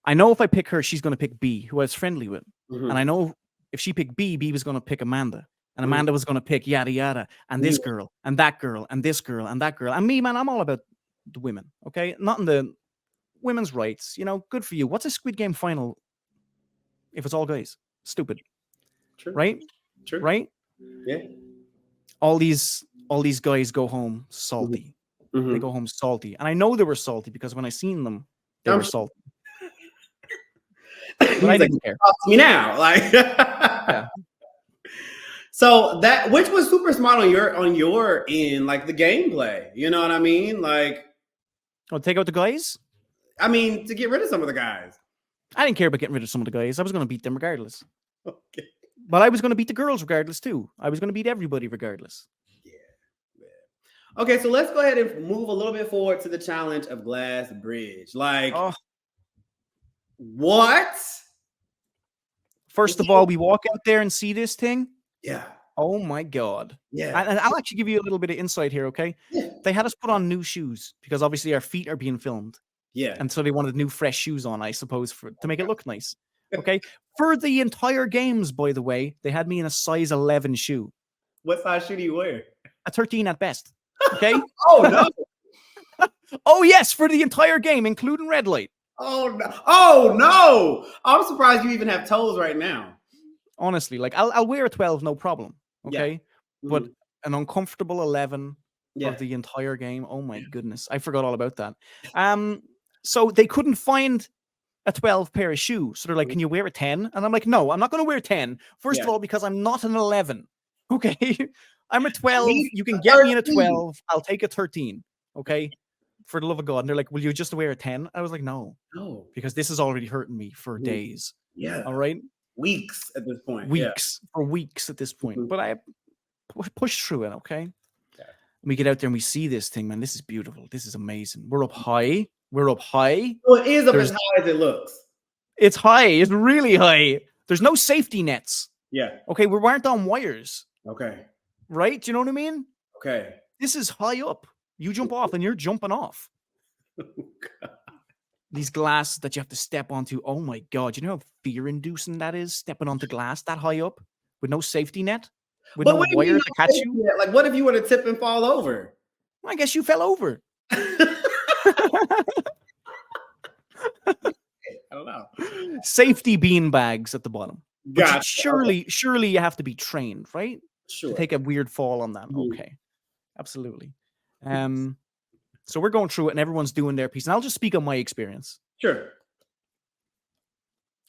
I know if I pick her, she's going to pick B, who I was friendly with. And I know if she picked B, B was going to pick Amanda. And Amanda was going to pick yada yada. And this girl, and that girl, and this girl, and that girl. And me, man, I'm all about the women, okay? Not in the women's rights. You know, good for you. What's a Squid Game final if it's all guys? Stupid. True. Right? True. Right? Yeah. All these guys go home salty. They go home salty. And I know they were salty because when I seen them, they were salty. But I didn't care. Talk to me now. Like yeah. So that which was super smart on your end, like the gameplay. You know what I mean? Like, oh, take out the guys? I mean, to get rid of some of the guys. I didn't care about getting rid of some of the guys. I was going to beat them regardless. Okay. But I was going to beat the girls regardless too. I was going to beat everybody regardless. Yeah. Okay, so let's go ahead and move a little bit forward to the challenge of Glass Bridge. Like, what? First of all, we walk out there and see this thing. Yeah. Oh my God. Yeah. And I'll actually give you a little bit of insight here, okay? Yeah. They had us put on new shoes because obviously our feet are being filmed. Yeah. And so they wanted new fresh shoes on, I suppose, to make it look nice. Okay. For the entire games, by the way, they had me in a size 11 shoe. What size shoe do you wear? A 13 at best. Okay. Oh no. Oh yes, for the entire game, including red light. Oh no. Oh no. I'm surprised you even have toes right now. Honestly, like I'll wear a 12, no problem. Okay. Yeah. But an uncomfortable 11 of the entire game. Oh my goodness. I forgot all about that. So they couldn't find a 12 pair of shoes. So they're like, can you wear a 10? And I'm like, no, I'm not going to wear 10. First of all, because I'm not an 11. Okay. I'm a 12. You can get me in a 12. I'll take a 13. Okay. For the love of God. And they're like, will you just wear a 10? I was like, no. Because this is already hurting me for days. Yeah. All right. Weeks at this point. For weeks at this point. But I pushed through it. Okay. Yeah. We get out there and we see this thing, man. This is beautiful. This is amazing. We're up high. Well, it is up as high as it looks. It's high. It's really high. There's no safety nets. Yeah. Okay. We weren't on wires. Okay. Right? Do you know what I mean? Okay. This is high up. You jump off and you're jumping off. Oh, God. These glasses that you have to step onto. Oh my God. You know how fear-inducing that is? Stepping onto glass that high up with no safety net? With no wire to catch you? Like, what if you were to tip and fall over? I guess you fell over. I don't know. Safety bean bags at the bottom. Gotcha. Surely you have to be trained, right? Sure. To take a weird fall on that. Okay. Absolutely. So we're going through it and everyone's doing their piece. And I'll just speak on my experience. Sure.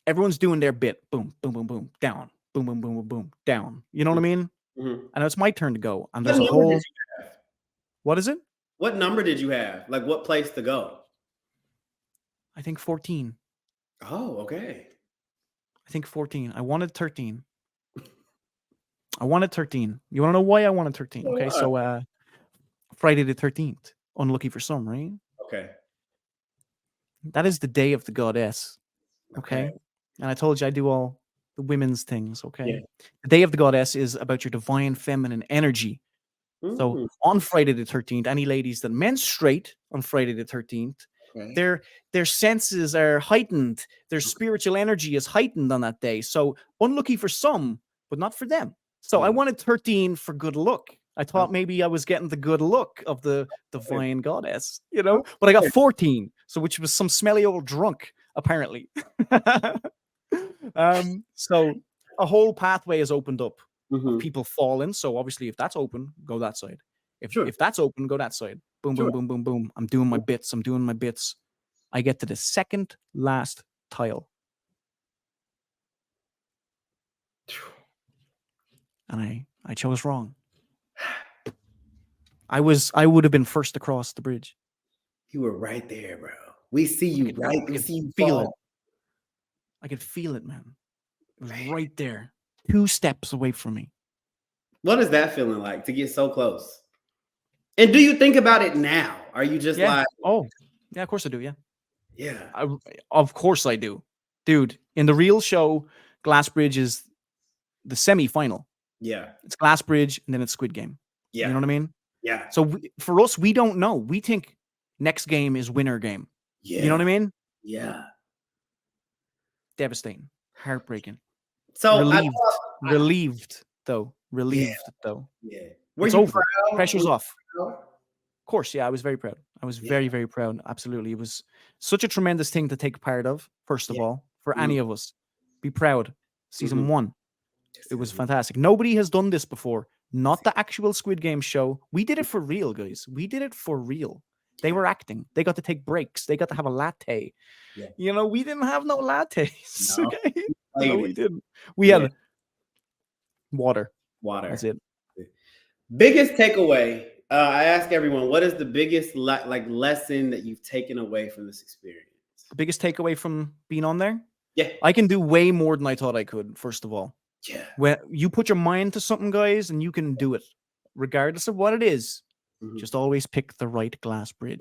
Everyone's doing their bit. Boom, boom, boom, boom, down. Boom, boom, boom, boom, boom, down. You know what I mean? And it's my turn to go. And there's a whole... What is it? What number did you have? Like what place to go? I think 14. Oh, okay. I think 14. I wanted 13. I wanted 13. You want to know why I wanted 13? Okay, so Friday the 13th. Unlucky for some, right? Okay. That is the day of the goddess. Okay. And I told you I do all the women's things. Okay. Yeah. The day of the goddess is about your divine feminine energy. So on Friday the 13th, any ladies that menstruate on Friday the 13th, their senses are heightened. Their spiritual energy is heightened on that day. So unlucky for some, but not for them. So I wanted 13 for good luck. I thought maybe I was getting the good look of the divine goddess, you know, but I got 14. So which was some smelly old drunk, apparently. So a whole pathway has opened up Mhm. of people falling. So obviously, if that's open, go that side. Sure. If that's open, go that side. Boom, Sure. boom, boom, boom, boom. I'm doing my bits. I'm doing my bits. I get to the second last tile. And I chose wrong. I would have been first across the bridge. You were right there, bro. We see you right. We see you feel fall. it. I could feel it, man. It was right there, 2 steps away from me. What is that feeling like to get so close? And do you think about it now? Are you just like, oh, yeah, of course I do. Yeah. yeah, Of course I do. Dude, in the real show, Glassbridge is the semi-final. yeah, It's Glassbridge and then it's Squid Game. yeah. You know what I mean? Yeah. So for us, we don't know. We think next game is winner game. Yeah. You know what I mean? Yeah. Devastating. Heartbreaking. So relieved though. Relieved though. Yeah. It's over. Pressure's off. Of course, yeah, I was very proud. I was very, very proud. Absolutely. It was such a tremendous thing to take part of, first of all, for any of us. Be proud. Season 1. It was fantastic. Nobody has done this before. Not the actual Squid Game show. We did it for real, guys. We did it for real. They were acting. They got to take breaks. They got to have a latte. Yeah. You know, we didn't have no lattes. No. Okay. No, we didn't. We had water. That's it. Biggest takeaway. I ask everyone, what is the biggest lesson that you've taken away from this experience? The biggest takeaway from being on there? Yeah. I can do way more than I thought I could, first of all. Yeah. When you put your mind to something, guys, and you can do it, regardless of what it is. Just always pick the right glass bridge.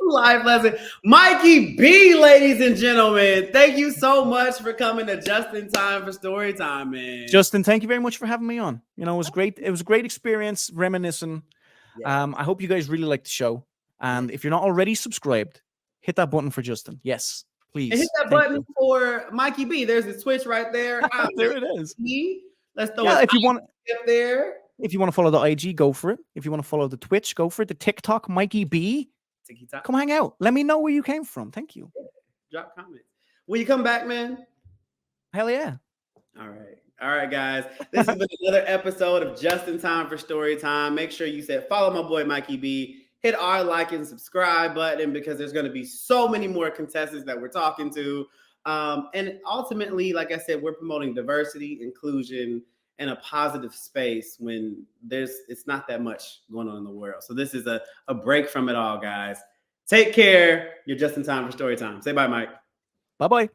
Live lesson. Mikey B, ladies and gentlemen. Thank you so much for coming to Just in Time for Storytime, man. Justin, thank you very much for having me on. You know, it was great. It was a great experience reminiscing. Yeah. I hope you guys really liked the show. And if you're not already subscribed, hit that button for Justin. Yes, please. And hit that button for Mikey B. There's the Twitch right there. There it is. Let's throw it if you want up there. If you want to follow the IG, go for it. If you want to follow the Twitch, go for it. The TikTok, Mikey B. Come hang out. Let me know where you came from. Thank you. Drop comments. Will you come back, man? Hell yeah. All right, guys. This has been another episode of Just in Time for Storytime. Make sure you follow my boy Mikey B. Hit our like and subscribe button because there's going to be so many more contestants that we're talking to. And ultimately, like I said, we're promoting diversity, inclusion, and a positive space when it's not that much going on in the world. So this is a break from it all, guys. Take care. You're just in time for story time. Say bye, Mike. Bye-bye.